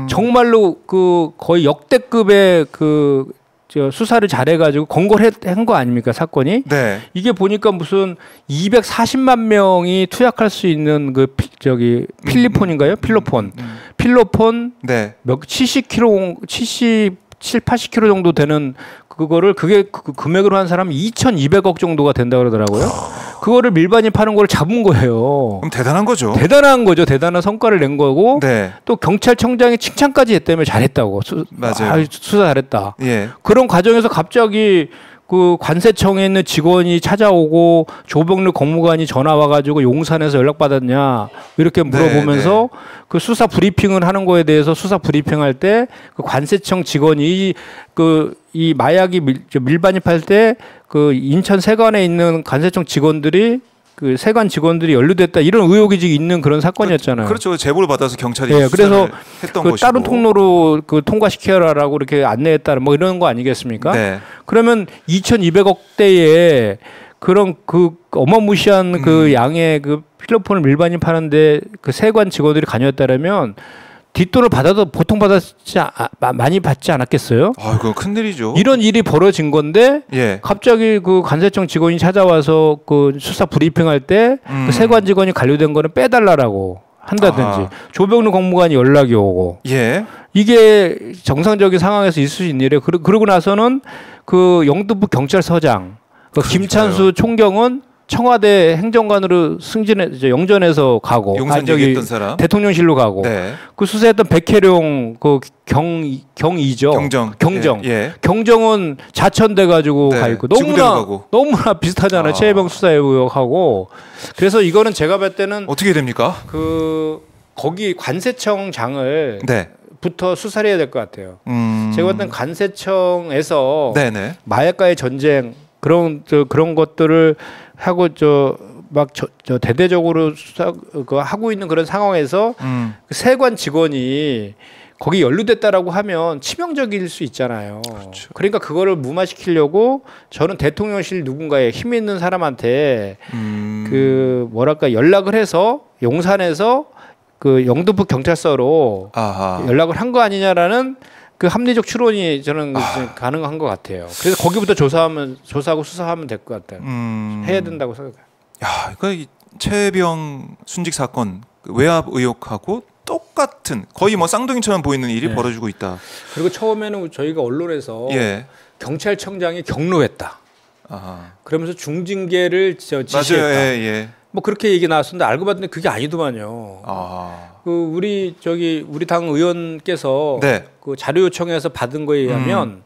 정말로 그 거의 역대급의 그 저 수사를 잘해가지고 검거를 한 거 아닙니까 사건이? 네. 이게 보니까 무슨 240만 명이 투약할 수 있는 그 저기 필리폰인가요? 필로폰. 필로폰 네. 몇 70kg 77, 80kg 정도 되는 그거를 그게 그 금액으로 한 사람이 2,200억 정도가 된다 그러더라고요. 그거를 밀반입 파는 걸 잡은 거예요. 그럼 대단한 거죠. 대단한 거죠. 대단한 성과를 낸 거고. 네. 또 경찰청장이 칭찬까지 했다며 잘했다고. 맞아요. 수사 잘했다. 예. 그런 과정에서 갑자기 그 관세청에 있는 직원이 찾아오고 조병래 법무관이 전화 와가지고 용산에서 연락받았냐 이렇게 물어보면서 네. 그 수사 브리핑을 하는 거에 대해서 수사 브리핑할 때 그 관세청 직원이 이 마약이 밀반입할 때 그 인천 세관에 있는 관세청 직원들이 그 세관 직원들이 연루됐다 이런 의혹이 지금 있는 그런 사건이었잖아요. 그렇죠. 제보를 받아서 경찰이 예, 그래서 했던 그 것이고. 다른 통로로 그 통과시켜라라고 이렇게 안내했다는 뭐 이런 거 아니겠습니까? 네. 그러면 2,200억대의 그런 그 어마무시한 그 양의 그 필로폰을 밀반입하는데 그 세관 직원들이 관여했다라면 뒷돈을 받아도 보통 많이 받지 않았겠어요? 아, 그거 큰 일이죠. 이런 일이 벌어진 건데 예. 갑자기 그 관세청 직원이 찾아와서 그 수사 브리핑할 때 그 세관 직원이 관료된 거는 빼달라라고 한다든지 조병래 법무관이 연락이 오고 예. 이게 정상적인 상황에서 있을 수 있는 일이에요. 그러고 나서는 그 영등포 경찰서장 그 김찬수 총경은 청와대 행정관으로 영전에서 가고 용산 얘기했던 사람. 대통령실로 가고 네. 그 수사했던 백혜룡 그 경이죠. 경정. 예. 경정은 자천돼 가지고 네. 가 있고 지구대로 가고. 너무나 비슷하잖아요. 최혜병 수사 의혹하고. 그래서 이거는 제가 볼 때는 어떻게 됩니까? 그 거기 관세청장을 네. 부터 수사를 해야 될 것 같아요. 제가 볼 때는 관세청에서 네네. 마약과의 전쟁 그런 것들을 하고 대대적으로 수사 하고 있는 그런 상황에서 그 세관 직원이 거기 연루됐다라고 하면 치명적일 수 있잖아요. 그렇죠. 그러니까 그거를 무마시키려고 저는 대통령실 누군가의 힘 있는 사람한테 그 뭐랄까 연락을 해서 용산에서 그 영등포 경찰서로 연락을 한 거 아니냐라는 그 합리적 추론이 저는 가능한 것 같아요. 그래서 거기부터 조사하고 수사하면 될 것 같아요. 해야 된다고 생각해요. 야, 그러니까 최혜병 순직 사건 외압 의혹하고 똑같은 거의 뭐 쌍둥이처럼 보이는 일이 벌어지고 있다. 그리고 처음에는 저희가 언론에서 경찰청장이 경로했다. 그러면서 중징계를 지시했다. 맞아요. 예. 뭐 그렇게 얘기 나왔었는데 알고 봤더니 그게 아니더만요. 그 우리 당 의원께서 그 자료 요청해서 받은 거에 의하면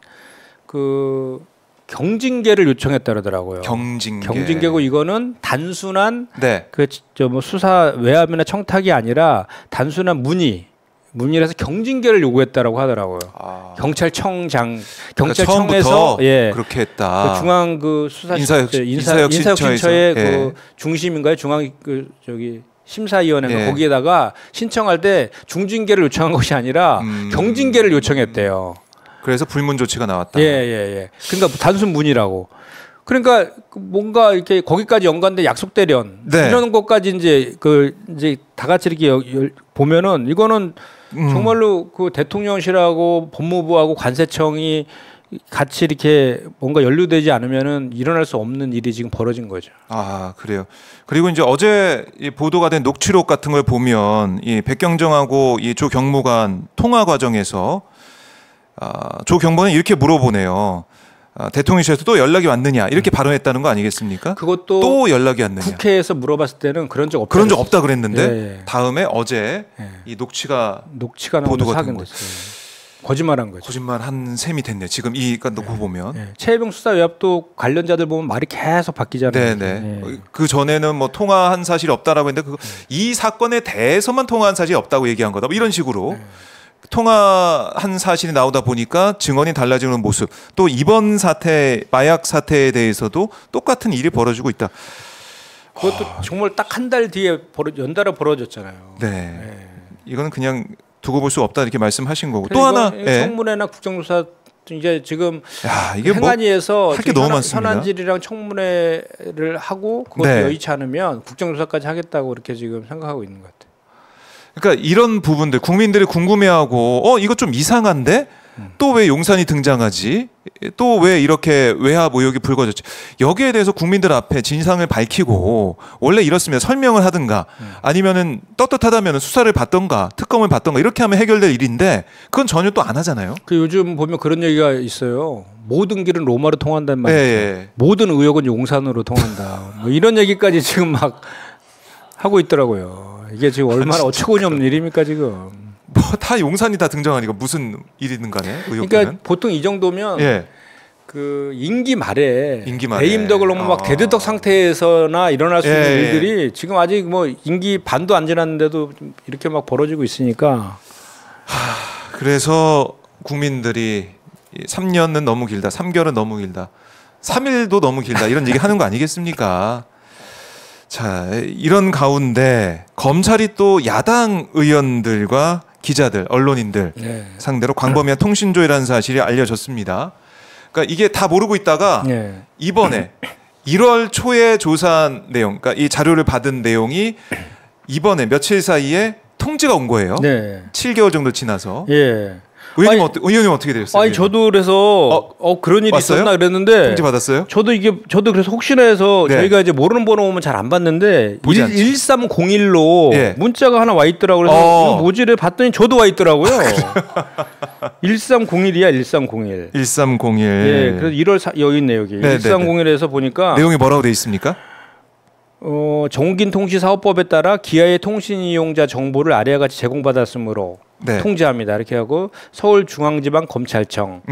그 경징계를 요청했다 그러더라고요. 경징계고 이거는 단순한 뭐 수사 외압이나 청탁이 아니라 단순한 문의라서 경징계를 요구했다라고 하더라고요. 경찰청에서 그렇게 했다. 그 중앙 그 수사 인사혁신처의 그 중심인가요? 중앙 그 심사위원회가 거기에다가 신청할 때 중징계를 요청한 것이 아니라 경징계를 요청했대요. 그래서 불문 조치가 나왔다. 예. 그러니까 단순 문의라고. 그러니까 뭔가 이렇게 거기까지 연관된 약속 대련 이런 것까지 이제 다 같이 이렇게 보면은 이거는 정말로 그 대통령실하고 법무부하고 관세청이 같이 이렇게 뭔가 연루되지 않으면은 일어날 수 없는 일이 지금 벌어진 거죠. 그래요. 그리고 이제 어제 이 보도가 된 녹취록 같은 걸 보면 이 백경정하고 이 조 경무관 통화 과정에서 조 경무관은 이렇게 물어보네요. 대통령실에서 또 연락이 왔느냐 이렇게 발언했다는 거 아니겠습니까? 그것도 또 연락이 왔느냐. 국회에서 물어봤을 때는 그런 적 없다 그랬는데 다음에 어제 이 녹취가 보도가 된 거예요. 거짓말한 거죠. 거짓말한 셈이 됐네. 지금 이 놓고 보면. 네. 최혜병 수사 외압도 관련자들 보면 말이 계속 바뀌잖아요. 네네. 네. 그 전에는 뭐 통화한 사실이 없다라고 했는데 이 사건에 대해서만 통화한 사실이 없다고 얘기한 거다. 뭐 이런 식으로 통화한 사실이 나오다 보니까 증언이 달라지는 모습. 또 이번 사태, 마약 사태에 대해서도 똑같은 일이 벌어지고 있다. 그것도 정말 딱 한 달 뒤에 연달아 벌어졌잖아요. 네. 이거는 그냥 두고 볼 수 없다 이렇게 말씀하신 거고. 또 이거 하나. 청문회나 국정조사 이제 지금 야, 이게 행안위에서 할 게 너무 많습니다. 현안질이랑 청문회를 하고 그것도 네. 여의치 않으면 국정조사까지 하겠다고 이렇게 지금 생각하고 있는 것 같아요. 그러니까 이런 부분들 국민들이 궁금해하고 이거 좀 이상한데 또 왜 용산이 등장하지? 또 왜 이렇게 외압 의혹이 불거졌지? 여기에 대해서 국민들 앞에 진상을 밝히고 원래 이렇습니다. 설명을 하든가 아니면은 떳떳하다면 수사를 받던가 특검을 받던가 이렇게 하면 해결될 일인데 그건 전혀 또 안 하잖아요. 그 요즘 보면 그런 얘기가 있어요. 모든 길은 로마로 통한다는 말이죠. 예. 모든 의혹은 용산으로 통한다. 뭐 이런 얘기까지 지금 막 하고 있더라고요. 이게 지금 얼마나 어처구니 없는 일입니까 지금. 뭐 다 용산이 다 등장하니까 무슨 일이든 간에 의혹되는. 그러니까 보통 이 정도면 예. 그 임기 말에 임기 말에. 대임덕을 너무 막 대대덕 상태에서나 일어날 수 있는 예. 일들이 지금 아직 뭐 임기 반도 안 지났는데도 좀 이렇게 막 벌어지고 있으니까. 그래서 국민들이 3년은 너무 길다, 3개월은 너무 길다, 3일도 너무 길다 이런 얘기 하는 거 아니겠습니까? 자, 이런 가운데 검찰이 또 야당 의원들과 기자들, 언론인들 네. 상대로 광범위한 통신조회라는 사실이 알려졌습니다. 그러니까 이게 다 모르고 있다가 네. 이번에 1월 초에 조사한 내용, 그러니까 이 자료를 받은 내용이 이번에 며칠 사이에 통지가 온 거예요. 네. 7개월 정도 지나서. 예. 의원님 어떻게 되셨어요? 아니 저도 그래서 그런 일이 왔어요? 있었나 그랬는데 통지 받았어요? 저도 그래서 혹시나 해서 네. 저희가 이제 모르는 번호 오면 잘 안 받는데 보지 않죠. 1301로 예. 문자가 하나 와 있더라고요. 그래서 이거 뭐지를 봤더니 저도 와 있더라고요. 1301이야 1301. 1301. 예. 그래서 1월 여기 있네 여기. 네, 1301에서 보니까 내용이 뭐라고 돼 있습니까? 정긴통신사업법에 따라 기아의 통신 이용자 정보를 아래와 같이 제공받았으므로 네. 통지합니다. 이렇게 하고 서울중앙지방검찰청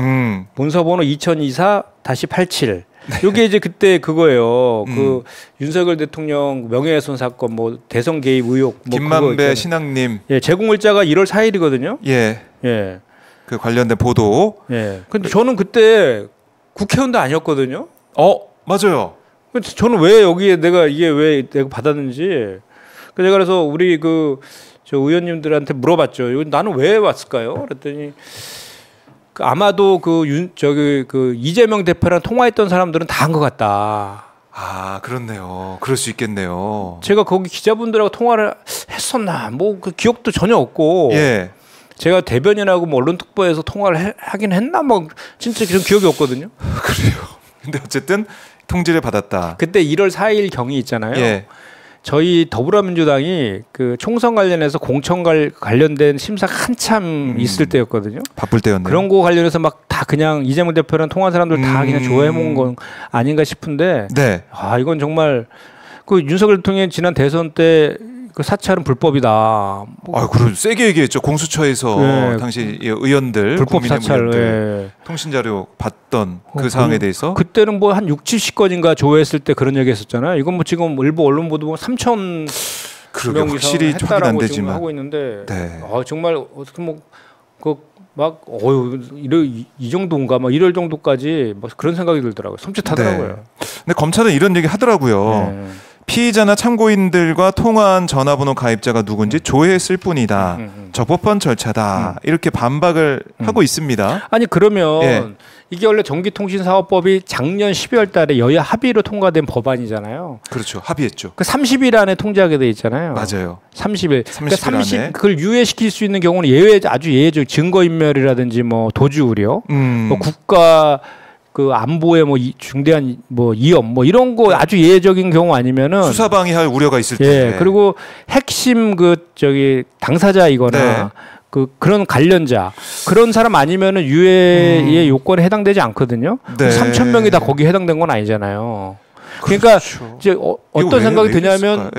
문서번호 2024-87. 이게 이제 그때 그거예요. 그 윤석열 대통령 명예훼손 사건, 뭐 대선 개입 의혹, 뭐 김만배 신앙님. 예, 제공일자가 1월 4일이거든요. 예. 예, 그 관련된 보도. 예. 근데 저는 그때 국회의원도 아니었거든요. 맞아요. 저는 왜 여기에 이게 왜 내가 받았는지. 그래서 우리 저 의원님들한테 물어봤죠. 이거 나는 왜 왔을까요? 그랬더니 아마도 이재명 대표랑 통화했던 사람들은 다 한 것 같다. 아, 그렇네요. 그럴 수 있겠네요. 제가 거기 기자분들하고 통화를 했었나? 뭐 그 기억도 전혀 없고. 예. 제가 대변인하고 뭐 언론특보에서 통화를 하긴 했나? 뭐 진짜 그런 기억이 없거든요. 그래요. 근데 어쨌든 통지를 받았다. 그때 1월 4일 경위 있잖아요. 예. 저희 더불어민주당이 그 총선 관련해서 공천 관련된 심사가 한참 있을 때였거든요. 바쁠 때였네요. 그런 거 관련해서 막 다 그냥 이재명 대표랑 통화한 사람들 다 그냥 좋아해 먹은 건 아닌가 싶은데. 네. 이건 정말 그 윤석열 대통령이 지난 대선 때 그 사찰은 불법이다. 그럼 세게 얘기했죠. 공수처에서 네. 당시 의원들, 불법 국민의힘 사찰. 의원들 예. 통신 자료 받던 그 사항에 대해서. 그때는 뭐 한 60-70건인가 조회했을 때 그런 얘기 했었잖아요. 이건 뭐 지금 일부 언론 보도 보면 3,000 그러게 명 확실히 이상 확인 안 했다라고 지금 되지만. 하고 있는데. 네. 정말 어떻게 이 정도인가 막 이럴 정도까지 막 그런 생각이 들더라고요. 섬찟하더라고요. 네. 근데 검찰은 이런 얘기 하더라고요. 네. 피의자나 참고인들과 통화한 전화번호 가입자가 누군지 조회했을 뿐이다. 적법한 절차다. 이렇게 반박을 하고 있습니다. 아니 그러면 예. 이게 원래 전기통신사업법이 작년 12월 달에 여야 합의로 통과된 법안이잖아요. 그렇죠. 합의했죠. 그 30일 안에 통지하게 돼 있잖아요. 맞아요. 30일. 30일 안에. 그걸 유예시킬 수 있는 경우는 아주 예외적 증거인멸이라든지 뭐 도주 우려, 뭐 국가 그 안보에 뭐 중대한 뭐 위험 뭐 이런 거 아주 예외적인 경우 아니면은 수사 방해할 우려가 있을 때. 예. 그리고 핵심 당사자이거나 네. 그런 관련자 그런 사람 아니면은 유예의 요건에 해당되지 않거든요. 네. 3,000명이 다 거기에 해당된 건 아니잖아요. 그러니까 그렇죠. 이제 어떤 생각이 드냐면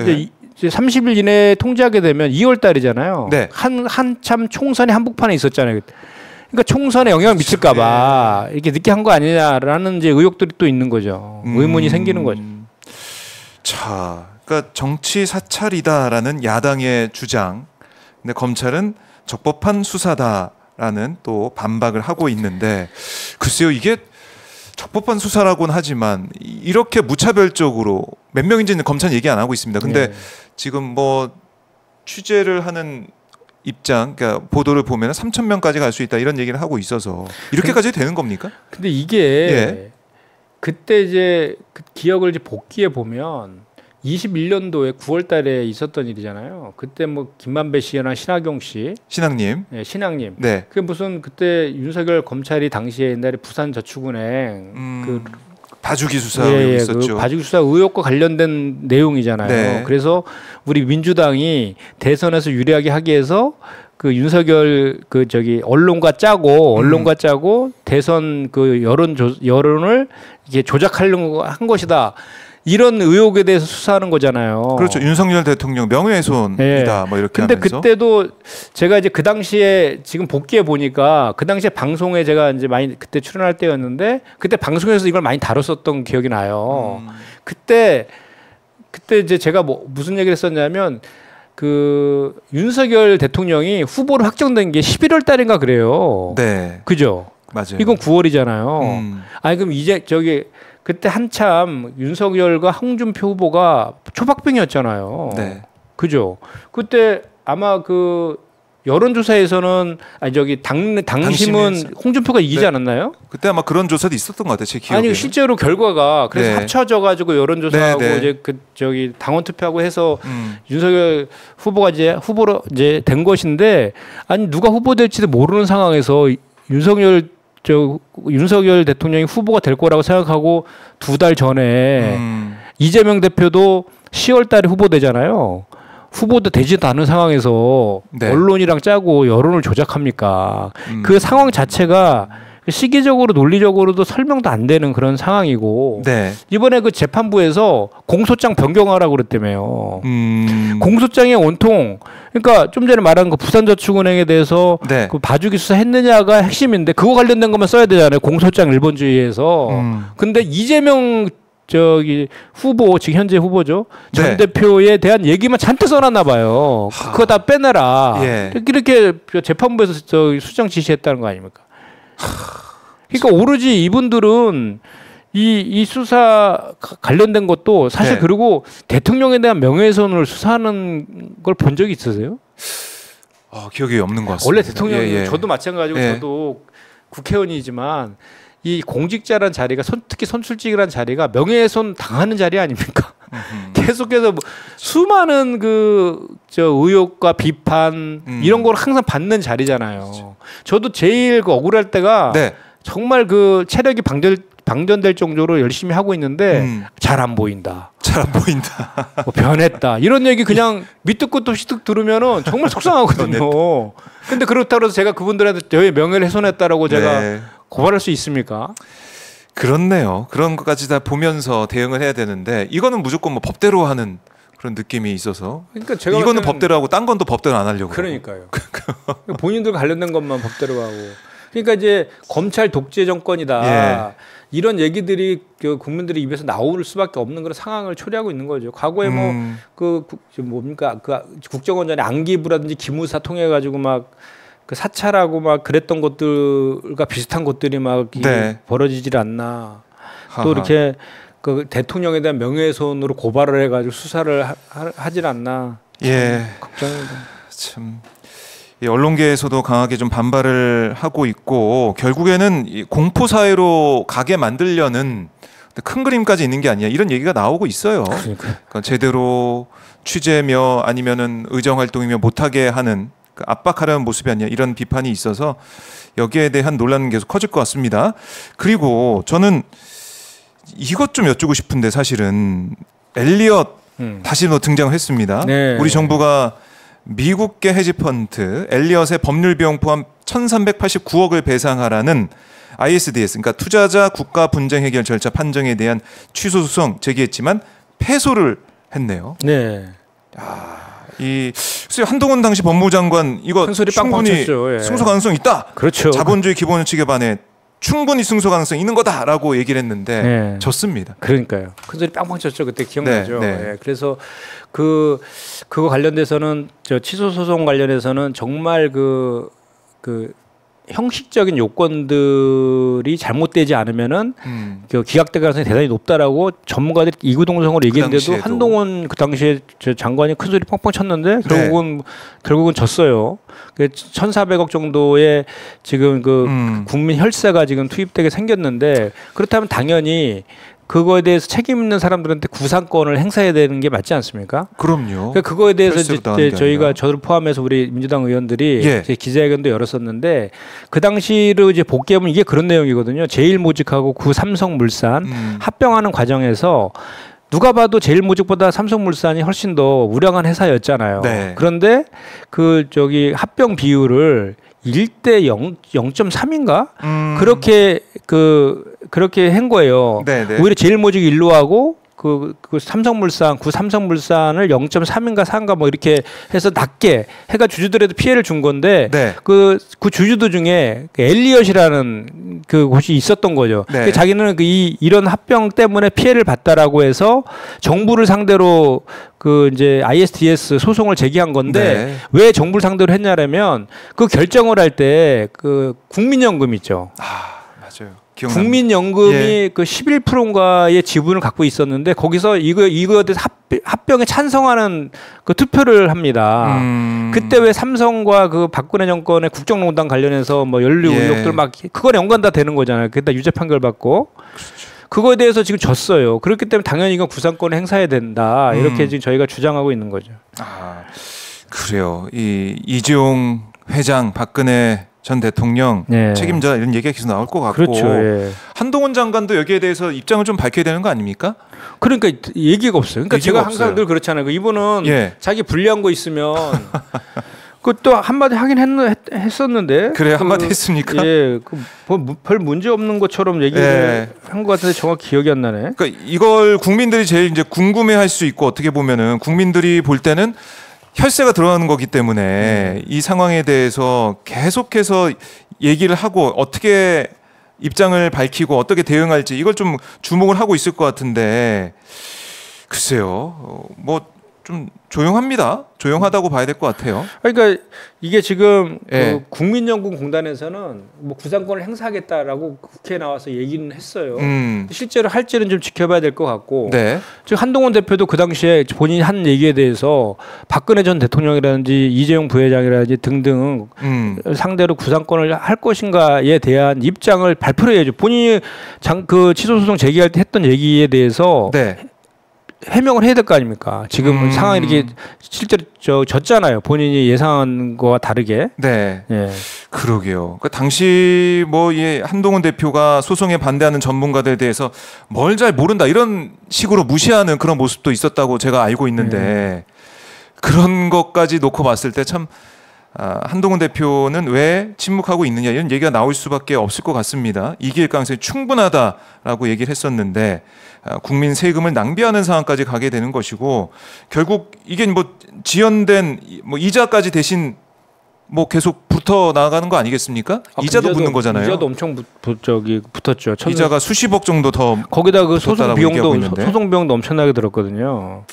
이제 30일 이내에 통지하게 되면 2월 달이잖아요. 네. 한참 총선이 한복판에 있었잖아요. 그러니까 총선에 영향을 미칠까봐 이렇게 늦게 한 거 아니냐라는 이제 의혹들이 또 있는 거죠. 의문이 생기는 거죠. 자, 그러니까 정치 사찰이다라는 야당의 주장. 근데 검찰은 적법한 수사다라는 또 반박을 하고 있는데 글쎄요, 이게 적법한 수사라고는 하지만 이렇게 무차별적으로 몇 명인지는 검찰 얘기 안 하고 있습니다. 근데 네. 지금 뭐 취재를 하는 입장, 그러니까 보도를 보면 3,000명까지 갈 수 있다 이런 얘기를 하고 있어서 이렇게까지 되는 겁니까? 근데 이게 예. 그때 이제 그 기억을 이제 복기해 보면 21년도에 9월달에 있었던 일이잖아요. 그때 뭐 김만배 씨나 신하경 씨, 신학님. 네, 신학님. 네. 그 무슨 그때 윤석열 검찰이 당시에 옛날에 부산저축은행 그 봐주기 수사 의혹 있었죠. 그 봐주기 수사 의혹과 관련된 내용이잖아요. 네. 그래서 우리 민주당이 대선에서 유리하게 하기 위해서 그 윤석열 그 저기 언론과 짜고 대선 그 여론을 이게 조작하려고 한 것이다. 이런 의혹에 대해서 수사하는 거잖아요. 그렇죠. 윤석열 대통령 명예훼손이다. 네. 뭐 이렇게 근데 하면서. 그때도 제가 이제 그 당시에 지금 복귀해 보니까 그 당시에 방송에 제가 이제 많이 그때 출연할 때였는데 그때 방송에서 이걸 많이 다뤘었던 기억이 나요. 그때 이제 제가 뭐 무슨 얘기를 했었냐면 그 윤석열 대통령이 후보로 확정된 게 11월 달인가 그래요. 네. 그죠? 맞아요. 이건 9월이잖아요. 아니 그럼 이제 저기 그때 한참 윤석열과 홍준표 후보가 초박빙이었잖아요. 네. 그죠? 그때 아마 그 여론조사에서는 아니 저기 당심은 당심에서. 홍준표가 이기지 네. 않았나요? 그때 아마 그런 조사도 있었던 것 같아요. 제 기억에. 아니 실제로 결과가 그래서 네. 합쳐져 가지고 여론조사하고 네, 네. 이제 그 저기 당원 투표하고 해서 윤석열 후보가 이제 후보로 이제 된 것인데 아니 누가 후보될지도 모르는 상황에서 윤석열 대통령이 후보가 될 거라고 생각하고 2달 전에 이재명 대표도 10월 달에 후보되잖아요. 후보도 되지도 않은 상황에서 네. 언론이랑 짜고 여론을 조작합니까? 그 상황 자체가 시기적으로 논리적으로도 설명도 안 되는 그런 상황이고 네. 이번에 그 재판부에서 공소장 변경하라고 그랬다며요. 공소장의 온통 그러니까 좀 전에 말한 그 부산저축은행에 대해서 네. 그 봐주기 수사했느냐가 핵심인데 그거 관련된 것만 써야 되잖아요. 공소장 일본주의에서. 근데 이재명 저기 후보 지금 현재 후보죠. 전 네. 대표에 대한 얘기만 잔뜩 써놨나 봐요. 그거 다 빼내라. 예. 이렇게 재판부에서 저 수정 지시했다는 거 아닙니까? 그러니까 오로지 이분들은 이 수사 관련된 것도 사실 네. 그리고 대통령에 대한 명예훼손을 수사하는 걸 본 적이 있으세요? 기억이 없는 것 같습니다. 원래 대통령이 예, 예. 저도 마찬가지고 예. 저도 국회의원이지만 이 공직자란 자리가 특히 선출직이란 자리가 명예훼손 당하는 자리 아닙니까? 계속해서 뭐 수많은 그 저 의혹과 비판 이런 걸 항상 받는 자리잖아요. 그렇죠. 저도 제일 그 억울할 때가 네. 정말 그 체력이 방전될 정도로 열심히 하고 있는데 잘 안 보인다. 잘 안 보인다. 뭐 변했다. 이런 얘기 그냥 밑도 끝도 없이 뚝 들으면은 정말 속상하거든요. 근데 그렇다고 해서 제가 그분들한테 저의 명예를 훼손했다라고 제가 네. 고발할 수 있습니까? 그렇네요. 그런 것까지 다 보면서 대응을 해야 되는데 이거는 무조건 뭐 법대로 하는 그런 느낌이 있어서 그러니까 제가 이거는 봤을 때는- 법대로 하고 딴 건 또 법대로 안 하려고. 그러니까요. 본인들 관련된 것만 법대로 하고. 그러니까 이제 검찰 독재 정권이다. 예. 이런 얘기들이 그 국민들의 입에서 나올 수밖에 없는 그런 상황을 초래하고 있는 거죠. 과거에 뭐 그 뭡니까 그 국정원장의 안기부라든지 기무사 통해 가지고 막 그 사찰하고 막 그랬던 것들과 비슷한 것들이 막 네. 벌어지질 않나. 하하. 또 이렇게 그 대통령에 대한 명예훼손으로 고발을 해가지고 수사를 하질 않나. 예. 걱정입니다. 참. 이 언론계에서도 강하게 좀 반발을 하고 있고 결국에는 이 공포 사회로 가게 만들려는 큰 그림까지 있는 게 아니야 이런 얘기가 나오고 있어요. 그러니까 제대로 취재며 아니면은 의정 활동이며 못하게 하는 그 압박하려는 모습이 아니야 이런 비판이 있어서 여기에 대한 논란은 계속 커질 것 같습니다. 그리고 저는 이것 좀 여쭈고 싶은데 사실은 엘리엇 다시 등장을 했습니다. 네. 우리 정부가 미국계 헤지펀드 엘리엇의 법률 비용 포함 1,389억을 배상하라는 ISDS 그러니까 투자자 국가 분쟁 해결 절차 판정에 대한 취소 소송 제기했지만 패소를 했네요. 네. 글쎄요, 한동훈 당시 법무장관 이거 큰 소리 빵빵 충분히 쳤죠. 예. 승소 가능성 있다. 그렇죠. 자본주의 기본원칙에 반해 충분히 승소 가능성 있는 거다라고 얘기를 했는데 네. 졌습니다. 그러니까요. 큰 소리 빵빵 쳤죠. 그때 기억나죠. 네, 네. 예. 그래서 그거 관련돼서는 저 취소 소송 관련해서는 정말 그 형식적인 요건들이 잘못되지 않으면은 그 기각될 가능성이 대단히 높다라고 전문가들이 이구동성으로 얘기했는데도 당시에도. 한동훈 그 당시에 저 장관이 큰 소리 펑펑 쳤는데 네. 결국은 졌어요. 1,400억 정도의 지금 국민 혈세가 지금 투입되게 생겼는데 그렇다면 당연히 그거에 대해서 책임 있는 사람들한테 구상권을 행사해야 되는 게 맞지 않습니까? 그럼요. 그러니까 그거에 대해서 혈세로 이제 나가는 게 저희가 아니라. 저를 포함해서 우리 민주당 의원들이 예. 이제 기자회견도 열었었는데 그 당시로 이제 복귀하면 이게 그런 내용이거든요. 제일모직하고 구삼성물산 합병하는 과정에서 누가 봐도 제일모직보다 삼성물산이 훨씬 더 우량한 회사였잖아요. 네. 그런데 그 합병 비율을 1대 0.3인가 그렇게 한 거예요. 네네. 오히려 제일모직이 일로 하고 그 삼성물산을 0.3인가 4인가 뭐 이렇게 해서 낮게 해가 주주들에도 피해를 준 건데 네. 그 주주들 중에 엘리엇이라는 그 곳이 있었던 거죠. 네. 그 자기는 이런 합병 때문에 피해를 봤다라고 해서 정부를 상대로 그 이제 ISDS 소송을 제기한 건데 네. 왜 정부를 상대로 했냐라면 그 결정을 할 때 그 국민연금 있죠. 맞아요. 기억납니다. 국민연금이 예. 그 11%인가의 지분을 갖고 있었는데 거기서 이거에 대해서 합병에 찬성하는 그 투표를 합니다. 그때 왜 삼성과 그 박근혜 정권의 국정농단 관련해서 뭐 연루 예. 의혹들 막 그건 연관 다 되는 거잖아요. 그때 유죄 판결 받고. 그거에 대해서 지금 졌어요. 그렇기 때문에 당연히 이건 구상권을 행사해야 된다. 이렇게 지금 저희가 주장하고 있는 거죠. 그래요. 이재용 회장, 박근혜 전 대통령 네. 책임자 이런 얘기가 계속 나올 것 같고 그렇죠. 예. 한동훈 장관도 여기에 대해서 입장을 좀 밝혀야 되는 거 아닙니까? 그러니까 얘기가 없어요. 그러니까 얘기가 제가 항상 없어요. 늘 그렇잖아요. 이분은 예. 자기 불리한 거 있으면 그것도 한마디 하긴 했었는데 그래 한마디 했습니까? 예, 별 문제 없는 것처럼 얘기를 예. 한 것 같은데 정확히 기억이 안 나네. 그러니까 이걸 국민들이 제일 이제 궁금해할 수 있고 어떻게 보면은 국민들이 볼 때는 혈세가 들어가는 거기 때문에 이 상황에 대해서 계속해서 얘기를 하고 어떻게 입장을 밝히고 어떻게 대응할지 이걸 좀 주목을 하고 있을 것 같은데 글쎄요. 뭐 좀 조용합니다. 조용하다고 봐야 될 것 같아요. 그러니까 이게 지금 예. 그 국민연금 공단에서는 뭐 구상권을 행사하겠다라고 국회에 나와서 얘기는 했어요. 실제로 할지는 좀 지켜봐야 될 것 같고. 네. 즉 한동훈 대표도 그 당시에 본인이 한 얘기에 대해서 박근혜 전 대통령이라든지 이재용 부회장이라든지 등등 상대로 구상권을 할 것인가에 대한 입장을 발표를 해야죠. 본인이 그 취소 소송 제기할 때 했던 얘기에 대해서 네. 해명을 해야 될 거 아닙니까? 지금 상황이 이렇게 실제로 졌잖아요. 본인이 예상한 거와 다르게. 네. 예. 그러게요. 그 당시 뭐 한동훈 대표가 소송에 반대하는 전문가들에 대해서 뭘 잘 모른다 이런 식으로 무시하는 그런 모습도 있었다고 제가 알고 있는데 그런 것까지 놓고 봤을 때 참 한동훈 대표는 왜 침묵하고 있느냐 이런 얘기가 나올 수밖에 없을 것 같습니다. 이길 가능성이 충분하다라고 얘기를 했었는데 국민 세금을 낭비하는 상황까지 가게 되는 것이고 결국 이게 뭐 지연된 뭐 이자까지 대신 뭐 계속 붙어 나가는 거 아니겠습니까? 이자도 붙는 거잖아요. 이자도 엄청 붙었죠. 이자가 수십억 정도 더 거기다 그 소송 얘기하고 있는데. 비용도 엄청나게 들었거든요.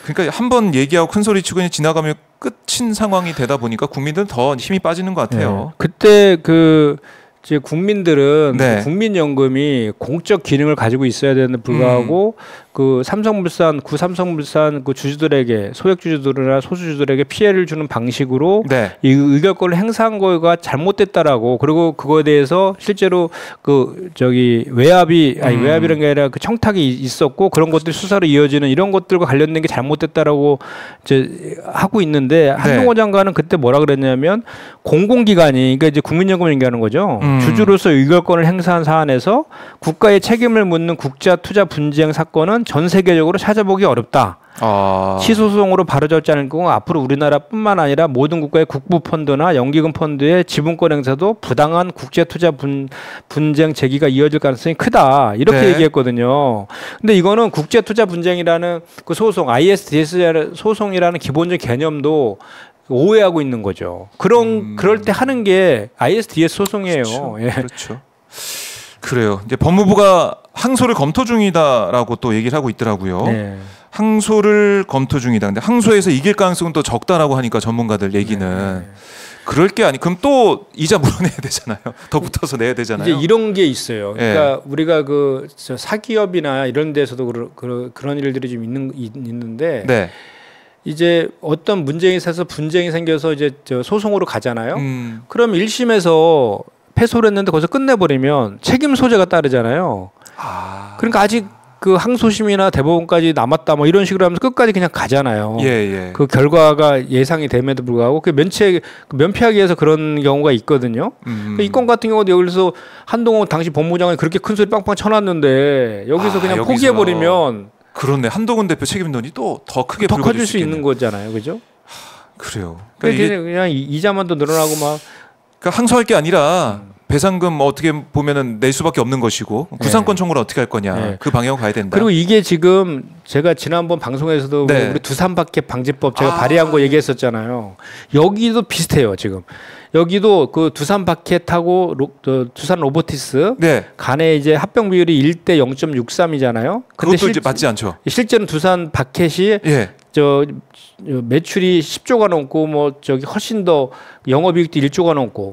그러니까 한번 얘기하고 큰 소리 치고 지나가면 끝인 상황이 되다 보니까 국민들은 더 힘이 빠지는 것 같아요. 네. 그때 이제 국민들은 네. 국민연금이 공적 기능을 가지고 있어야 되는데 불구하고 그 구삼성물산 그 주주들에게 소액 주주들이나 소수주들에게 피해를 주는 방식으로 네. 이 의결권을 행사한 거가 잘못됐다라고 그리고 그거에 대해서 실제로 외압이라는 게 아니라 그 청탁이 있었고 그런 것들이 수사로 이어지는 이런 것들과 관련된 게 잘못됐다라고 이제 하고 있는데 한동훈 장관은 그때 뭐라 그랬냐면 공공기관이 그러니까 이제 국민연금을 얘기하는 거죠. 주주로서 의결권을 행사한 사안에서 국가의 책임을 묻는 국자 투자 분쟁 사건은 전 세계적으로 찾아보기 어렵다. 시소송으로 바로잡지 않을 경우 앞으로 우리나라뿐만 아니라 모든 국가의 국부 펀드나 연기금 펀드의 지분권 행사도 부당한 국제 투자 분쟁 제기가 이어질 가능성이 크다. 이렇게 네. 얘기했거든요. 근데 이거는 국제 투자 분쟁이라는 그 소송, ISDS 소송이라는 기본적 개념도 오해하고 있는 거죠. 그럴 때 하는 게 ISDS 소송이에요. 그렇죠. 예. 그렇죠. 그래요. 이제 법무부가 항소를 검토 중이다라고 또 얘기를 하고 있더라고요. 네. 항소를 검토 중이다. 근데 항소에서 이길 가능성은 또 적다라고 하니까 전문가들 얘기는 네. 그럴 게 아니. 그럼 또 이자 물어내야 되잖아요. 더 붙어서 내야 되잖아요. 이제 이런 게 있어요. 그러니까 우리가 저 사기업이나 이런 데서도 그런 일들이 좀 있는데 네. 이제 어떤 문제에 있어서 분쟁이 생겨서 이제 저 소송으로 가잖아요. 그럼 1심에서 패소를 했는데 거기서 끝내버리면 책임 소재가 따르잖아요. 그러니까 아직 그 항소심이나 대법원까지 남았다 뭐 이런 식으로 하면서 끝까지 그냥 가잖아요. 예. 그 결과가 예상이 됨에도 불구하고 그 면피하기 위해서 그런 경우가 있거든요. 이 건 같은 경우도 여기서 한동훈 당시 법무장관이 그렇게 큰 소리 빵빵 쳐놨는데 여기서 그냥 여기서. 포기해버리면 그렇네. 한동훈 대표 책임론이 또 더 크게 더 불거질 커질 수 있는 있겠네요. 거잖아요, 그죠? 그래요. 그러니까 이게 그냥 이자만 더 늘어나고 막 그러니까 항소할 게 아니라 배상금 어떻게 보면은 낼 수밖에 없는 것이고 구상권 청구를 어떻게 할 거냐 네. 그 방향으로 가야 된다. 그리고 이게 지금 제가 지난번 방송에서도 네. 우리 두산박해 방지법 제가 발의한 거 얘기했었잖아요. 여기도 비슷해요 지금. 여기도 그 두산박해 타고 두산 로보티스 네. 간에 이제 합병 비율이 1대 0.63이잖아요. 그것도 이제 맞지 않죠. 실제는 두산 박해시 예. 저 매출이 10조가 넘고 뭐 저기 훨씬 더 영업이익도 1조가 넘고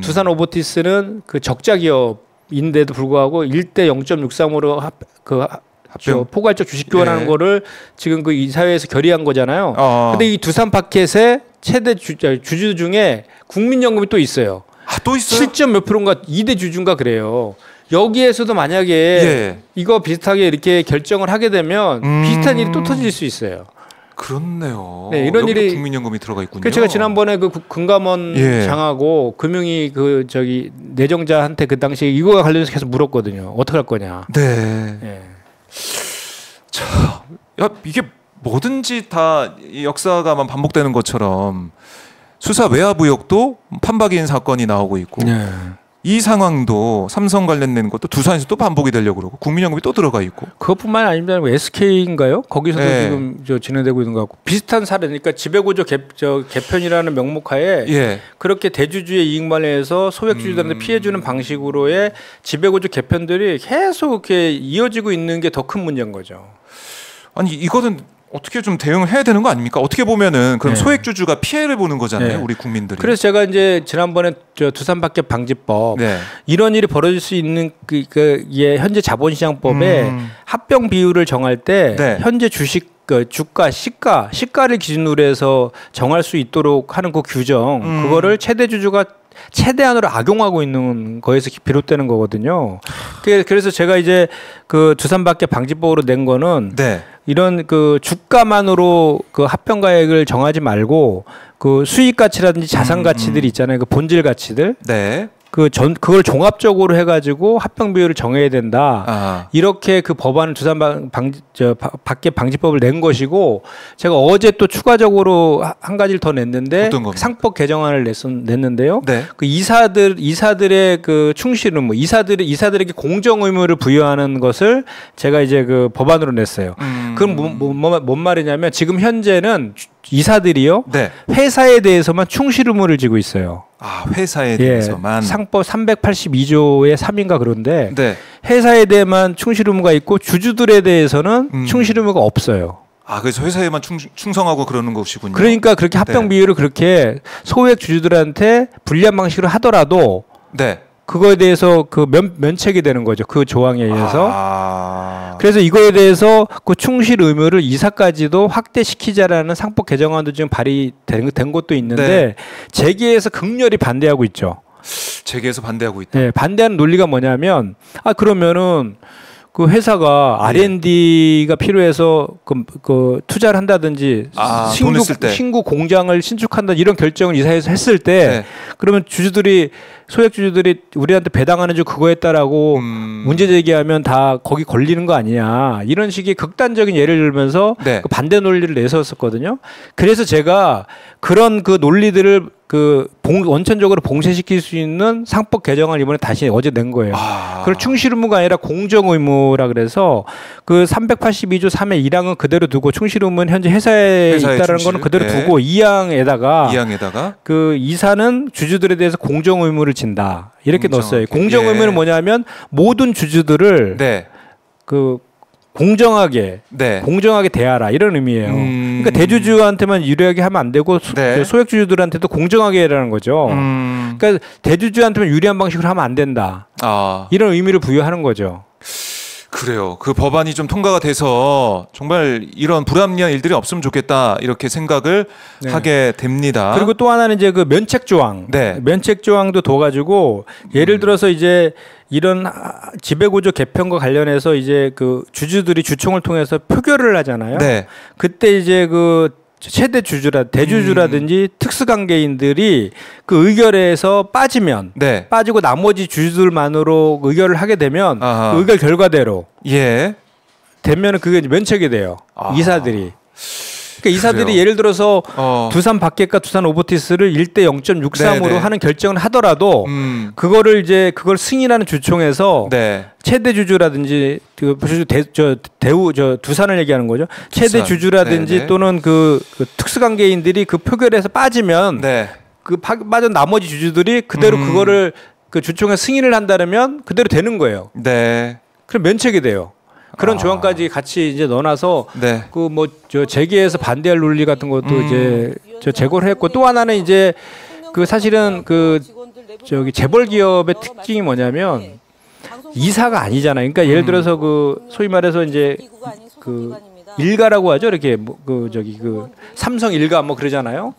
두산 로보티스는 그 적자 기업인데도 불구하고 1대 0.63으로 합병. 포괄적 주식 교환하는 예. 거를 지금 그 이사회에서 결의한 거잖아요. 근데 이 두산 파켓의 최대 주주 중에 국민연금이 또 있어요. 또 있어요? 7점 몇 프로인가 2대 주주인가 그래요. 여기에서도 만약에 예. 이거 비슷하게 이렇게 결정을 하게 되면 비슷한 일이 또 터질 수 있어요. 그렇네요. 네, 이런 여기도 일이 국민연금이 들어가 있군요. 그 제가 지난번에 그 금감원 예. 장하고 금융위 그 저기 내정자한테 그 당시에 이거와 관련해서 계속 물었거든요. 어떻게 할 거냐. 네. 예. 야, 이게 뭐든지 다 이 역사가만 반복되는 것처럼 수사 외압 의혹도 판박인 사건이 나오고 있고 네. 이 상황도 삼성 관련된 것도 두산에서 또 반복이 되려고 그러고 국민연금이 또 들어가 있고 그것뿐만 아니라 네. SK인가요? 거기서도 지금 진행되고 있는 것 같고 비슷한 사례. 그러니까 지배구조 개편이라는 명목하에 예. 그렇게 대주주의 이익만 내서 소액주주들한테 피해주는 방식으로의 지배구조 개편들이 계속 이렇게 이어지고 있는 게 더 큰 문제인 거죠. 아니 이거는 어떻게 좀 대응을 해야 되는 거 아닙니까? 어떻게 보면은 그럼 네. 소액주주가 피해를 보는 거잖아요, 네. 우리 국민들이. 그래서 제가 이제 지난번에 두산박해 방지법 네. 이런 일이 벌어질 수 있는 현재 자본시장법에 합병 비율을 정할 때 네. 현재 주식 주가 시가를 기준으로 해서 정할 수 있도록 하는 그 규정 그거를 최대 주주가 최대한으로 악용하고 있는 거에서 비롯되는 거거든요. 그래서 제가 이제 그 두산박해 방지법으로 낸 거는 네. 이런 그 주가만으로 그 합병 가액을 정하지 말고 그 수익 가치라든지 자산 가치들이 있잖아요. 그 본질 가치들. 네. 그걸 종합적으로 해가지고 합병 비율을 정해야 된다. 이렇게 그 법안을 밖에 방지법을 낸 것이고 제가 어제 또 추가적으로 한 가지를 더 냈는데 어떤 겁니까? 상법 개정안을 냈는데요. 네. 그 이사들의 그 충실 의무, 이사들에게 공정 의무를 부여하는 것을 제가 이제 그 법안으로 냈어요. 그건 뭔 말이냐면 지금 현재는 이사들이요. 네. 회사에 대해서만 충실 의무를 지고 있어요. 회사에 대해서만. 상법 382조의 3인가 그런데 네. 회사에 대해만 충실 의무가 있고 주주들에 대해서는 충실 의무가 없어요. 그래서 회사에만 충성하고 그러는 것이군요. 그러니까 그렇게 합병 비율을 그렇게 소액 주주들한테 불리한 방식으로 하더라도 네. 그거에 대해서 그 면책이 되는 거죠. 그 조항에 의해서. 그래서 이거에 대해서 그 충실 의무를 이사까지도 확대시키자라는 상법 개정안도 지금 발의된 것도 있는데 네. 재계에서 극렬히 반대하고 있죠. 재계에서 반대하고 있다. 네, 반대하는 논리가 뭐냐면 그러면은 그 회사가 R&D가 필요해서 그 투자를 한다든지 돈을 쓸 때. 신구 공장을 신축한다 이런 결정을 이사에서 했을 때 네. 그러면 소액 주주들이 우리한테 배당하는 줄 그거 했다라고 문제 제기하면 다 거기 걸리는 거 아니냐 이런 식의 극단적인 예를 들면서 네. 그 반대 논리를 내세웠었거든요. 그래서 제가 그런 그 논리들을 원천적으로 봉쇄시킬 수 있는 상법 개정을 이번에 다시 어제 낸 거예요. 그걸 충실 의무가 아니라 공정 의무라 그래서 그 382조 3의 1항은 그대로 두고 충실 의무는 현재 회사에 있다라는 충실. 거는 그대로 네. 두고 2항에다가 그 이사는 주주들에 대해서 공정 의무를 진다. 이렇게 넣었어요. 공정 의무는 뭐냐면 모든 주주들을 네. 그 공정하게 대하라 이런 의미예요. 그러니까 대주주한테만 유리하게 하면 안 되고 소액 주주들한테도 공정하게 해라는 거죠. 그러니까 대주주한테만 유리한 방식으로 하면 안 된다. 이런 의미를 부여하는 거죠. 그래요. 그 법안이 좀 통과가 돼서 정말 이런 불합리한 일들이 없으면 좋겠다 이렇게 생각을 하게 됩니다. 그리고 또 하나는 이제 그 면책 조항, 면책 조항도 둬가지고 예를 들어서 이제 이런 지배구조 개편과 관련해서 이제 그 주주들이 주총을 통해서 표결을 하잖아요. 그때 이제 그 최대 대주주라든지 특수관계인들이 그 의결에서 빠지면 빠지고 나머지 주주들만으로 의결을 하게 되면 그 의결 결과대로 되면은 그게 이제 면책이 돼요. 이사들이. 그러니까 이사들이 그래요. 예를 들어서 두산 밖에과 두산 오버티스를 1대 0.63으로 하는 결정을 하더라도 그거를 승인하는 주총에서 최대 주주라든지 두산을 얘기하는 거죠. 최대 주주라든지 또는 그 특수관계인들이 그 표결에서 빠지면 그 빠진 나머지 주주들이 그대로 그거를 그 주총에 승인을 한다면 그대로 되는 거예요. 그럼 면책이 돼요. 그런 조항까지 같이 이제 넣어놔서 그 뭐 재계에서 반대할 논리 같은 것도 이제 제고를 했고 또 하나는 이제 그 사실은 그 재벌 기업의 특징이 뭐냐면 이사가 아니잖아요. 그러니까 예를 들어서 그 소위 말해서 이제 그 일가라고 하죠. 이렇게 그 삼성 일가 뭐 그러잖아요.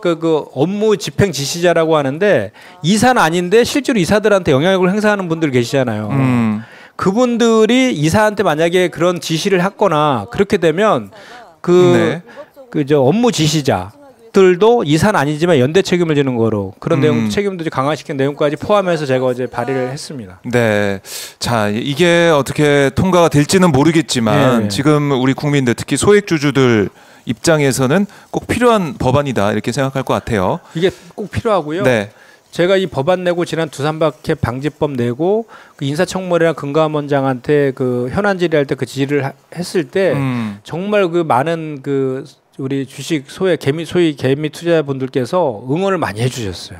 그 업무 집행 지시자라고 하는데 이사는 아닌데 실제로 이사들한테 영향력을 행사하는 분들 계시잖아요. 그분들이 이사한테 만약에 그런 지시를 했거나 그렇게 되면 업무 지시자들도 이사는 아니지만 연대 책임을 지는 거로 그런 내용 책임도 강화시킨 내용까지 포함해서 제가 어제 발의를 했습니다. 자, 이게 어떻게 통과가 될지는 모르겠지만 지금 우리 국민들 특히 소액 주주들 입장에서는 꼭 필요한 법안이다 이렇게 생각할 것 같아요. 이게 꼭 필요하고요. 제가 이 법안 내고 지난 두산박해 방지법 내고 그 인사청문회랑 금감원장한테 그 현안 질의할 때 그 질의를 했을 때 정말 그 많은 그 우리 주식 소위 개미 투자자분들께서 응원을 많이 해주셨어요.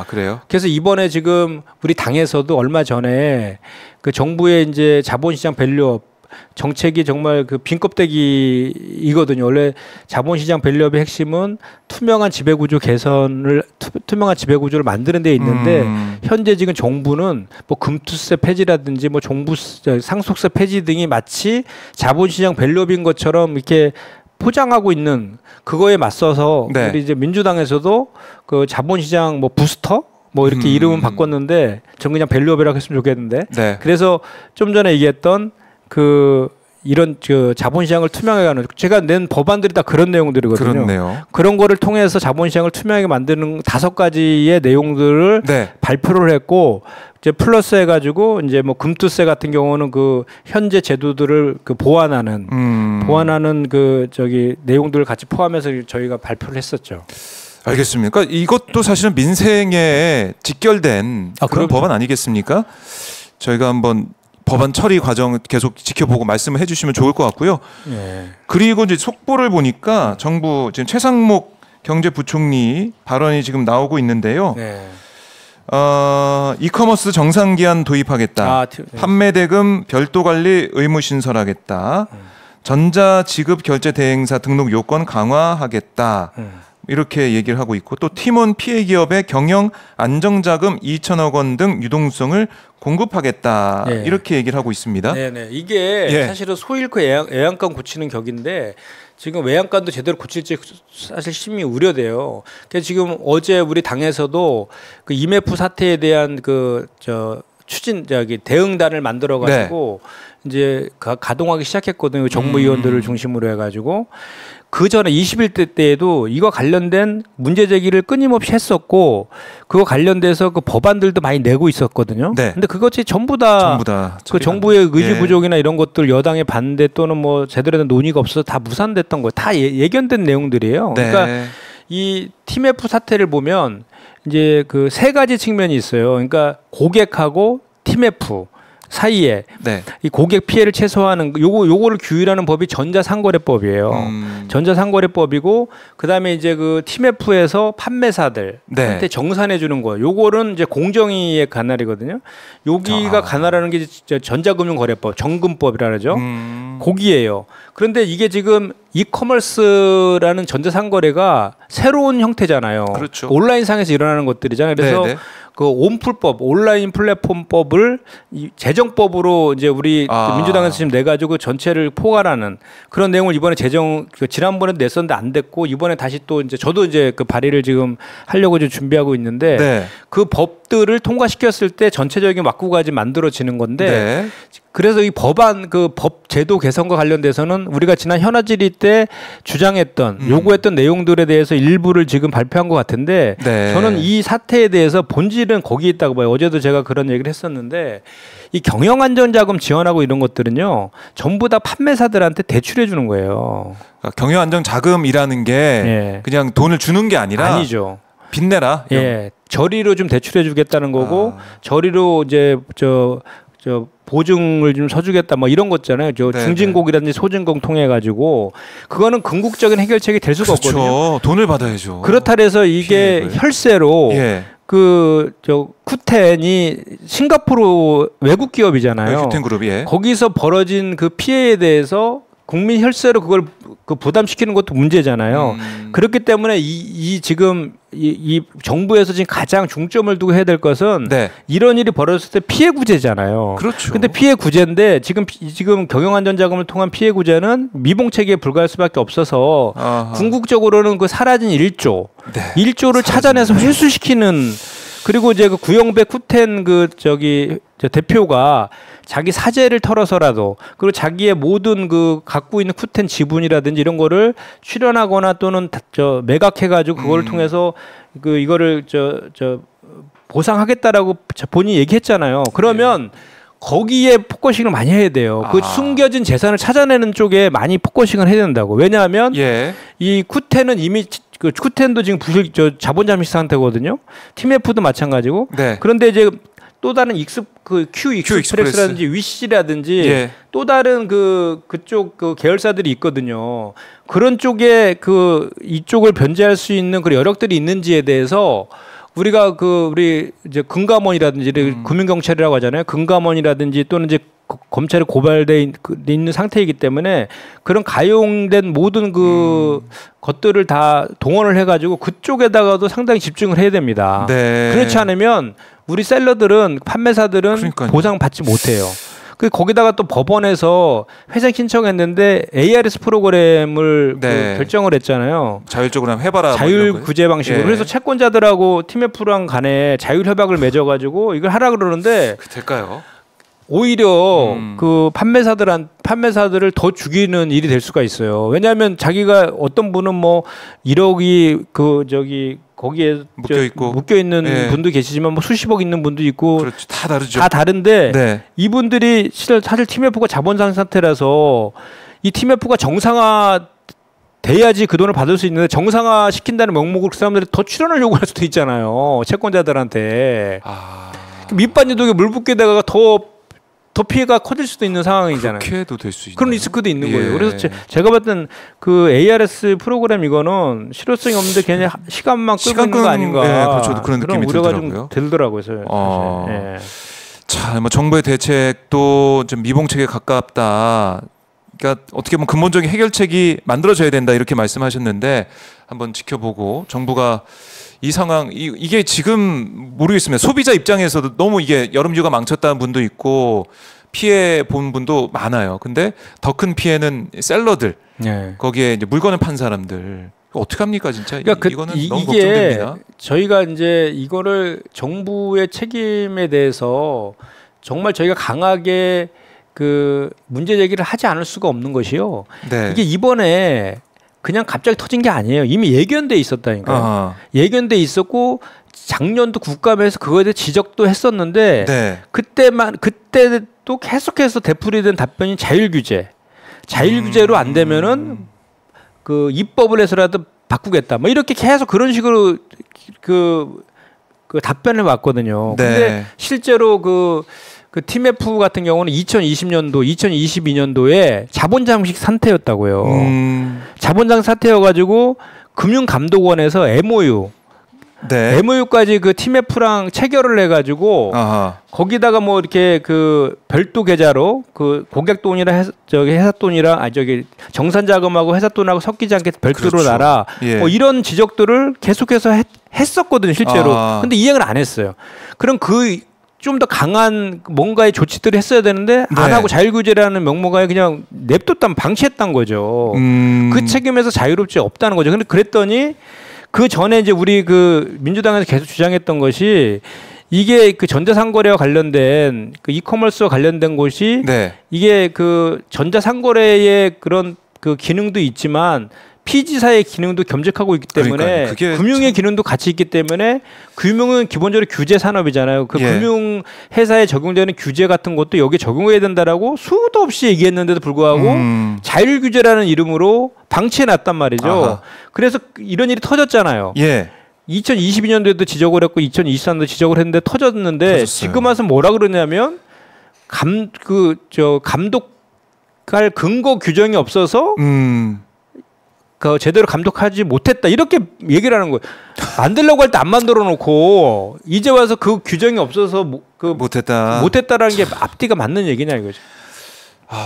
그래요? 그래서 이번에 지금 우리 당에서도 얼마 전에 그 정부의 이제 자본시장 밸류업 정책이 정말 그 빈껍데기이거든요. 원래 자본시장 밸류업의 핵심은 투명한 지배구조 개선을 투명한 지배구조를 만드는 데 있는데 현재 지금 정부는 뭐 금투세 폐지라든지 뭐 종부 상속세 폐지 등이 마치 자본시장 밸류업인 것처럼 이렇게 포장하고 있는 그거에 맞서서 우리 이제 민주당에서도 그 자본시장 뭐 부스터 뭐 이렇게 이름은 바꿨는데 전 그냥 밸류업이라고 했으면 좋겠는데 그래서 좀 전에 얘기했던 이런 자본시장을 투명하게 제가 낸 법안들이 다 그런 내용들이거든요. 그렇네요. 그런 거를 통해서 자본시장을 투명하게 만드는 5가지의 내용들을 발표를 했고 이제 플러스 해가지고 이제 뭐 금투세 같은 경우는 그 현재 제도들을 그 보완하는 내용들을 같이 포함해서 저희가 발표를 했었죠. 알겠습니까? 그러니까 이것도 사실은 민생에 직결된 그런 법안 아니겠습니까? 저희가 한번 법안 처리 과정 계속 지켜보고 말씀을 해주시면 좋을 것 같고요. 그리고 이제 속보를 보니까 정부 지금 최상목 경제부총리 발언이 지금 나오고 있는데요. 이커머스 정상기한 도입하겠다. 판매 대금 별도 관리 의무 신설하겠다. 전자 지급 결제 대행사 등록 요건 강화하겠다. 이렇게 얘기를 하고 있고 또 팀원 피해 기업의 경영 안정자금 2천억 원 등 유동성을 공급하겠다 이렇게 얘기를 하고 있습니다. 이게 사실은 소일코 애양간 고치는 격인데 지금 외양간도 제대로 고칠지 사실 심히 우려돼요. 그래서 지금 어제 우리 당에서도 그 IMF 사태에 대한 대응단을 만들어 가지고 이제 가동하기 시작했거든요. 정무위원들을 중심으로 해가지고 그 전에 21대 때에도 이거 관련된 문제 제기를 끊임없이 했었고 그거 관련돼서 그 법안들도 많이 내고 있었거든요. 네. 근데 그것이 전부 다 그 정부의 의지 부족이나 이런 것들 여당의 반대 또는 뭐 제대로 된 논의가 없어서 다 무산됐던 거 다 예견된 내용들이에요. 네. 그러니까 이 TMF 사태를 보면 이제 그 세 가지 측면이 있어요. 그러니까 고객하고 TMF 사이에 이 고객 피해를 최소화하는 요거를 규율하는 법이 전자상거래법이에요. 전자상거래법이고 그다음에 이제 그 TMF에서 판매사들한테 정산해 주는 거. 요거는 이제 공정위의 관할이거든요. 여기가 관할하는 게 전자금융거래법, 정금법이라 그러죠. 거기에요. 그런데 이게 지금 이커머스라는 전자상거래가 새로운 형태잖아요. 그렇죠. 온라인상에서 일어나는 것들이잖아요. 그래서 그 온풀법, 온라인 플랫폼법을 재정법으로 이제 우리 민주당에서 지금 내가지고 전체를 포괄하는 그런 내용을 이번에 지난번에 냈었는데 안 됐고 이번에 다시 또 이제 저도 이제 그 발의를 지금 하려고 지금 준비하고 있는데 그 법들을 통과시켰을 때 전체적인 왁구가지 만들어지는 건데 그래서 이 법안 그 법 제도 개선과 관련돼서는 우리가 지난 현안 질의 때 주장했던 요구했던 내용들에 대해서 일부를 지금 발표한 것 같은데 저는 이 사태에 대해서 본질은 거기 있다고 봐요. 어제도 제가 그런 얘기를 했었는데 이 경영안전자금 지원하고 이런 것들은요 전부 다 판매사들한테 대출해 주는 거예요. 그러니까 경영안정자금이라는 게 그냥 돈을 주는 게 아니라 아니죠. 빚내라. 저리로 좀 대출해 주겠다는 거고 저리로 이제 저 보증을 좀 서주겠다 뭐 이런 거잖아요. 중진곡이라든지 소진곡 통해 가지고 그거는 궁극적인 해결책이 될 수가 없거든요. 돈을 받아야죠. 그렇다 해서 이게 혈세로 쿠텐이 싱가포르 외국 기업이잖아요. 쿠텐그룹이 거기서 벌어진 그 피해에 대해서 국민 혈세로 그걸 그 부담시키는 것도 문제잖아요. 그렇기 때문에 지금 이 정부에서 지금 가장 중점을 두고 해야 될 것은 이런 일이 벌어졌을 때 피해 구제잖아요. 그렇죠. 근데 피해 구제인데 지금 경영안전자금을 통한 피해 구제는 미봉 체계에 불과할 수밖에 없어서 궁극적으로는 그 사라진 1조를 찾아내서 회수시키는 그리고 이제 그 구영배 쿠텐 대표가 자기 사재를 털어서라도 그리고 자기의 모든 그 갖고 있는 쿠텐 지분이라든지 이런 거를 출연하거나 또는 매각해가지고 그거를 통해서 이거를 보상하겠다라고 본인이 얘기했잖아요. 그러면 거기에 포커싱을 많이 해야 돼요. 그 숨겨진 재산을 찾아내는 쪽에 많이 포커싱을 해야 된다고. 왜냐하면 이 쿠텐은 이미 그 쿠텐도 지금 자본 잠식 상태거든요. TMF도 마찬가지고. 그런데 이제 또 다른 Q 익스프레스라든지 위시라든지 또 다른 그쪽 계열사들이 있거든요. 그런 쪽에 이쪽을 변제할 수 있는 그 여력들이 있는지에 대해서 우리가 우리 이제 금감원이라든지 금융경찰이라고 하잖아요. 금감원이라든지 또는 이제 검찰에 고발돼 있는 상태이기 때문에 그런 가용된 모든 것들을 다 동원을 해가지고 그쪽에다가도 상당히 집중을 해야 됩니다. 그렇지 않으면 우리 셀러들은 판매사들은 보상받지 못해요. 거기다가 또 법원에서 회생 신청했는데 ARS 프로그램을 결정을 했잖아요. 자율적으로 한번 해봐라. 자율 구제 방식으로. 그래서 채권자들하고 TMF랑 간에 자율 협약을 맺어가지고 이걸 하라 그러는데 될까요? 오히려 그 판매사들을 더 죽이는 일이 될 수가 있어요. 왜냐하면 자기가 어떤 분은 뭐 1억이 거기에 묶여 있는 분도 계시지만 뭐 수십억 있는 분도 있고 다 다르죠. 다 다른데 이분들이 사실 TMF가 자본상 상태라서 이 TMF가 정상화 돼야지 그 돈을 받을 수 있는데 정상화 시킨다는 명목으로 그 사람들이 더 출연을 요구할 수도 있잖아요. 채권자들한테. 밑반지독에 물 붓게 되다가 더 피해가 커질 수도 있는 상황이잖아요. 그렇게도 될 수 있는 그런 리스크도 있는 거예요. 그래서 제가 봤던 그 ARS 프로그램 이거는 실효성이 없는데 괜히 시간만 끌고 있는 거 아닌가. 저도 그런 느낌이 우려가 들더라고요. 좀 들더라고요. 자, 뭐 정부의 대책도 좀 미봉책에 가깝다. 그러니까 어떻게 보면 근본적인 해결책이 만들어져야 된다 이렇게 말씀하셨는데 한번 지켜보고 정부가 이 상황 이게 지금 모르겠습니다. 소비자 입장에서도 너무 이게 여름휴가 망쳤다는 분도 있고 피해 본 분도 많아요. 근데 더 큰 피해는 셀러들 거기에 이제 물건을 판 사람들 어떻게 합니까 진짜? 그러니까 이거는 너무 걱정됩니다. 저희가 이제 이거를 정부의 책임에 대해서 정말 저희가 강하게 그 문제 제기를 하지 않을 수가 없는 것이요. 네. 이게 이번에 그냥 갑자기 터진 게 아니에요. 이미 예견돼 있었다니까요. 아하. 예견돼 있었고 작년도 국감에서 그거에 대해 지적도 했었는데 네. 그때도 계속해서 되풀이된 답변이 자율 규제로 안 되면은 그 입법을 해서라도 바꾸겠다. 뭐 이렇게 계속 그런 식으로 그 답변을 왔거든요. 네. 근데 실제로 그 TMF 같은 경우는 2020년도, 2022년도에 자본장식 상태였다고요. 자본장 사태여가지고 금융감독원에서 MOU까지 그 TMF랑 체결을 해가지고 아하. 거기다가 뭐 이렇게 그 별도 계좌로 그 고객 돈이랑 회사 돈이랑 정산 자금하고 회사 돈하고 섞이지 않게 별도로 그렇죠. 놔라. 예. 뭐 이런 지적들을 계속해서 했었거든요, 실제로. 근데 이행을 안 했어요. 그럼 좀 더 강한 뭔가의 조치들을 했어야 되는데 안 네. 하고 자율규제라는 명목하에 그냥 냅뒀다면 방치했단 거죠. 그 책임에서 자유롭지 없다는 거죠. 근데 그랬더니 그 전에 이제 우리 그 민주당에서 계속 주장했던 것이 이게 그 전자상거래와 관련된 그 이커머스와 관련된 곳이 네. 이게 그 전자상거래의 그런 그 기능도 있지만 피지사의 기능도 겸직하고 있기 때문에 그게 금융의 기능도 같이 있기 때문에 금융은 기본적으로 규제 산업이잖아요. 그 예. 금융 회사에 적용되는 규제 같은 것도 여기에 적용해야 된다라고 수도 없이 얘기했는데도 불구하고 자율 규제라는 이름으로 방치해 놨단 말이죠. 아하. 그래서 이런 일이 터졌잖아요. 예. 2022년도에도 지적을 했고 2023년도 지적을 했는데 터졌는데 터졌어요. 지금 와서 뭐라 그러냐면 감독할 근거 규정이 없어서 그 제대로 감독하지 못했다 이렇게 얘기를 하는 거예요. 만들려고 할 때 안 만들어 놓고 이제 와서 그 규정이 없어서 못했다라는 게 앞뒤가 맞는 얘기냐 이거죠.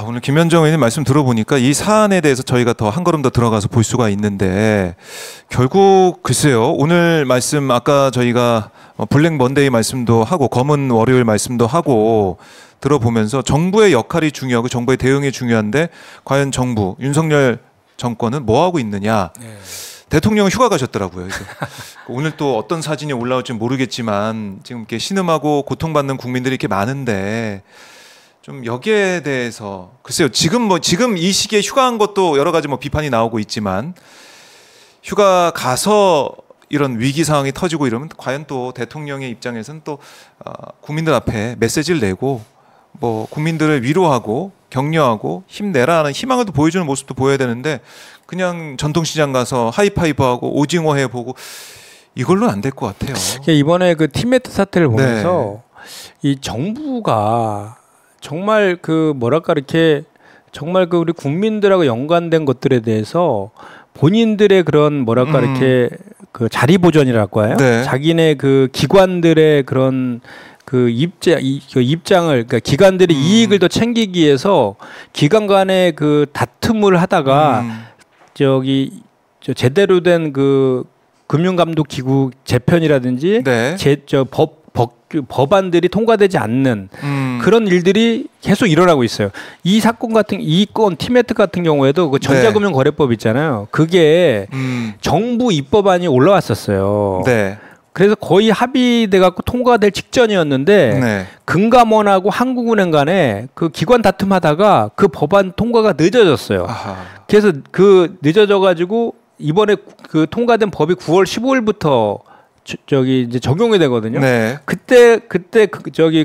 오늘 김현정 의원님 말씀 들어보니까 이 사안에 대해서 저희가 더 한 걸음 더 들어가서 볼 수가 있는데 결국 글쎄요. 오늘 말씀 아까 저희가 블랙 먼데이 말씀도 하고 검은 월요일 말씀도 하고 들어보면서 정부의 역할이 중요하고 정부의 대응이 중요한데 과연 정부 윤석열 정권은 뭐 하고 있느냐? 네. 대통령은 휴가 가셨더라고요. 그래서 오늘 또 어떤 사진이 올라올지 모르겠지만 지금 이렇게 신음하고 고통받는 국민들이 이렇게 많은데 좀 여기에 대해서 글쎄요. 지금 이 시기에 휴가한 것도 여러 가지 비판이 나오고 있지만 휴가 가서 이런 위기 상황이 터지고 이러면 과연 또 대통령의 입장에서는 또 국민들 앞에 메시지를 내고 국민들을 위로하고 격려하고 힘내라는 희망을 또 보여주는 모습도 보여야 되는데 그냥 전통시장 가서 하이파이브하고 오징어 해보고 이걸로는 안 될 것 같아요. 이번에 그 티메트 사태를 보면서 이 정부가 정말 이렇게 정말 우리 국민들하고 연관된 것들에 대해서 본인들의 그런 이렇게 그 자리 보전이랄까 해요. 네. 자기네 그 기관들의 그런 그 입장을 그러니까 기관들의 이익을 더 챙기기 위해서 기관 간의 그 다툼을 하다가 제대로 된 그 금융감독기구 재편이라든지 네. 법안들이 통과되지 않는 그런 일들이 계속 일어나고 있어요. 이 건 티메트 같은 경우에도 그 전자금융거래법 있잖아요. 그게 정부 입법안이 올라왔었어요. 네. 그래서 거의 합의돼 갖고 통과될 직전이었는데 네. 금감원하고 한국은행 간에 그 기관 다툼하다가 그 법안 통과가 늦어졌어요. 아하. 그래서 늦어져 가지고 이번에 그 통과된 법이 9월 15일부터 이제 적용이 되거든요. 네. 그때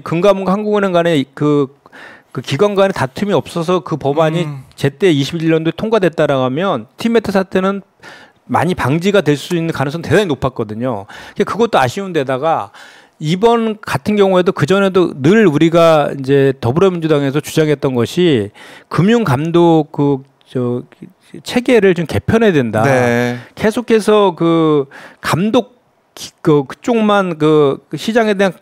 금감원과 한국은행 간에 그 기관 간의 다툼이 없어서 그 법안이 제때 21년도에 통과됐다라고 하면 티메트 사태는 많이 방지가 될 수 있는 가능성이 대단히 높았거든요. 그것도 아쉬운 데다가 이번 같은 경우에도 그전에도 늘 우리가 이제 더불어민주당에서 주장했던 것이 금융감독 체계를 좀 개편해야 된다. 네. 계속해서 감독 그쪽만 시장에 대한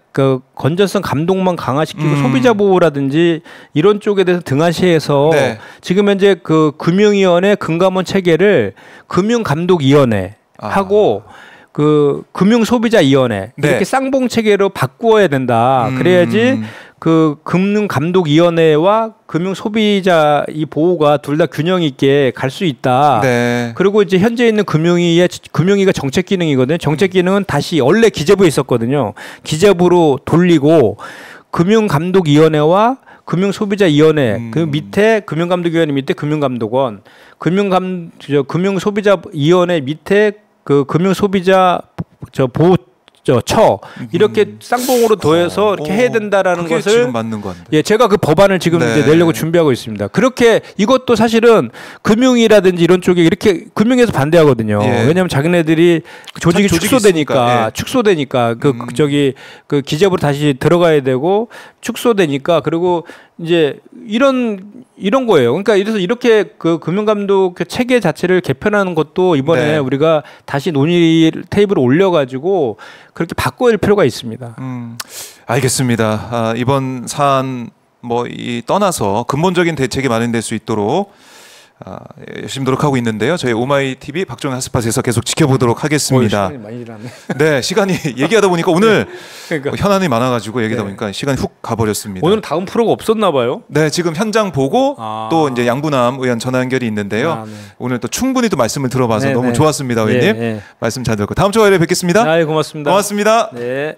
건전성 감독만 강화시키고 소비자 보호라든지 이런 쪽에 대해서 등한시해서 지금 현재 금융위원회 금감원 체계를 금융감독위원회 하고 금융소비자위원회 이렇게 쌍봉 체계로 바꾸어야 된다. 그래야지 금융감독위원회와 금융소비자 이 보호가 둘 다 균형 있게 갈 수 있다. 네. 그리고 이제 현재 있는 금융위가 정책 기능이거든요. 정책 기능은 다시 원래 기재부에 있었거든요. 기재부로 돌리고 금융감독위원회와 금융소비자위원회 그 밑에 금융감독위원회 밑에 금융감독원 금융소비자위원회 밑에 그 금융소비자 보호 처 이렇게 쌍봉으로 더해서 이렇게 해야 된다라는 그게 것을 지금 맞는 건데. 예, 제가 그 법안을 지금 네. 이제 내려고 준비하고 있습니다. 그렇게 이것도 사실은 금융이라든지 이런 쪽에 이렇게 금융에서 반대하거든요. 예. 왜냐하면 자기네들이 조직이 조직이 축소되니까 있으니까, 예. 축소되니까 그 기재부로 다시 들어가야 되고 축소되니까 그리고 이제 이런 거예요. 그러니까 이래서 이렇게 그 금융감독 체계 자체를 개편하는 것도 이번에 네. 우리가 다시 논의 테이블에 올려가지고 그렇게 바꿔야 할 필요가 있습니다. 알겠습니다. 이번 사안 이 떠나서 근본적인 대책이 마련될 수 있도록 열심히 노력하고 있는데요. 저희 오마이 TV 박종현 핫스팟에서 계속 지켜보도록 하겠습니다. 시간이 많이 지났네. 네, 시간이 얘기하다 보니까 오늘 그러니까. 현안이 많아가지고 얘기하다 네. 보니까 시간이 훅 가버렸습니다. 오늘 다음 프로가 없었나 봐요. 네, 지금 현장 보고 또 이제 양부남 의원 전화 연결이 있는데요. 네. 오늘 또 충분히 또 말씀을 들어봐서 네, 너무 네. 좋았습니다, 의원님. 네, 네. 말씀 잘 들었고 다음 주에 뵙겠습니다. 네, 고맙습니다. 고맙습니다. 네.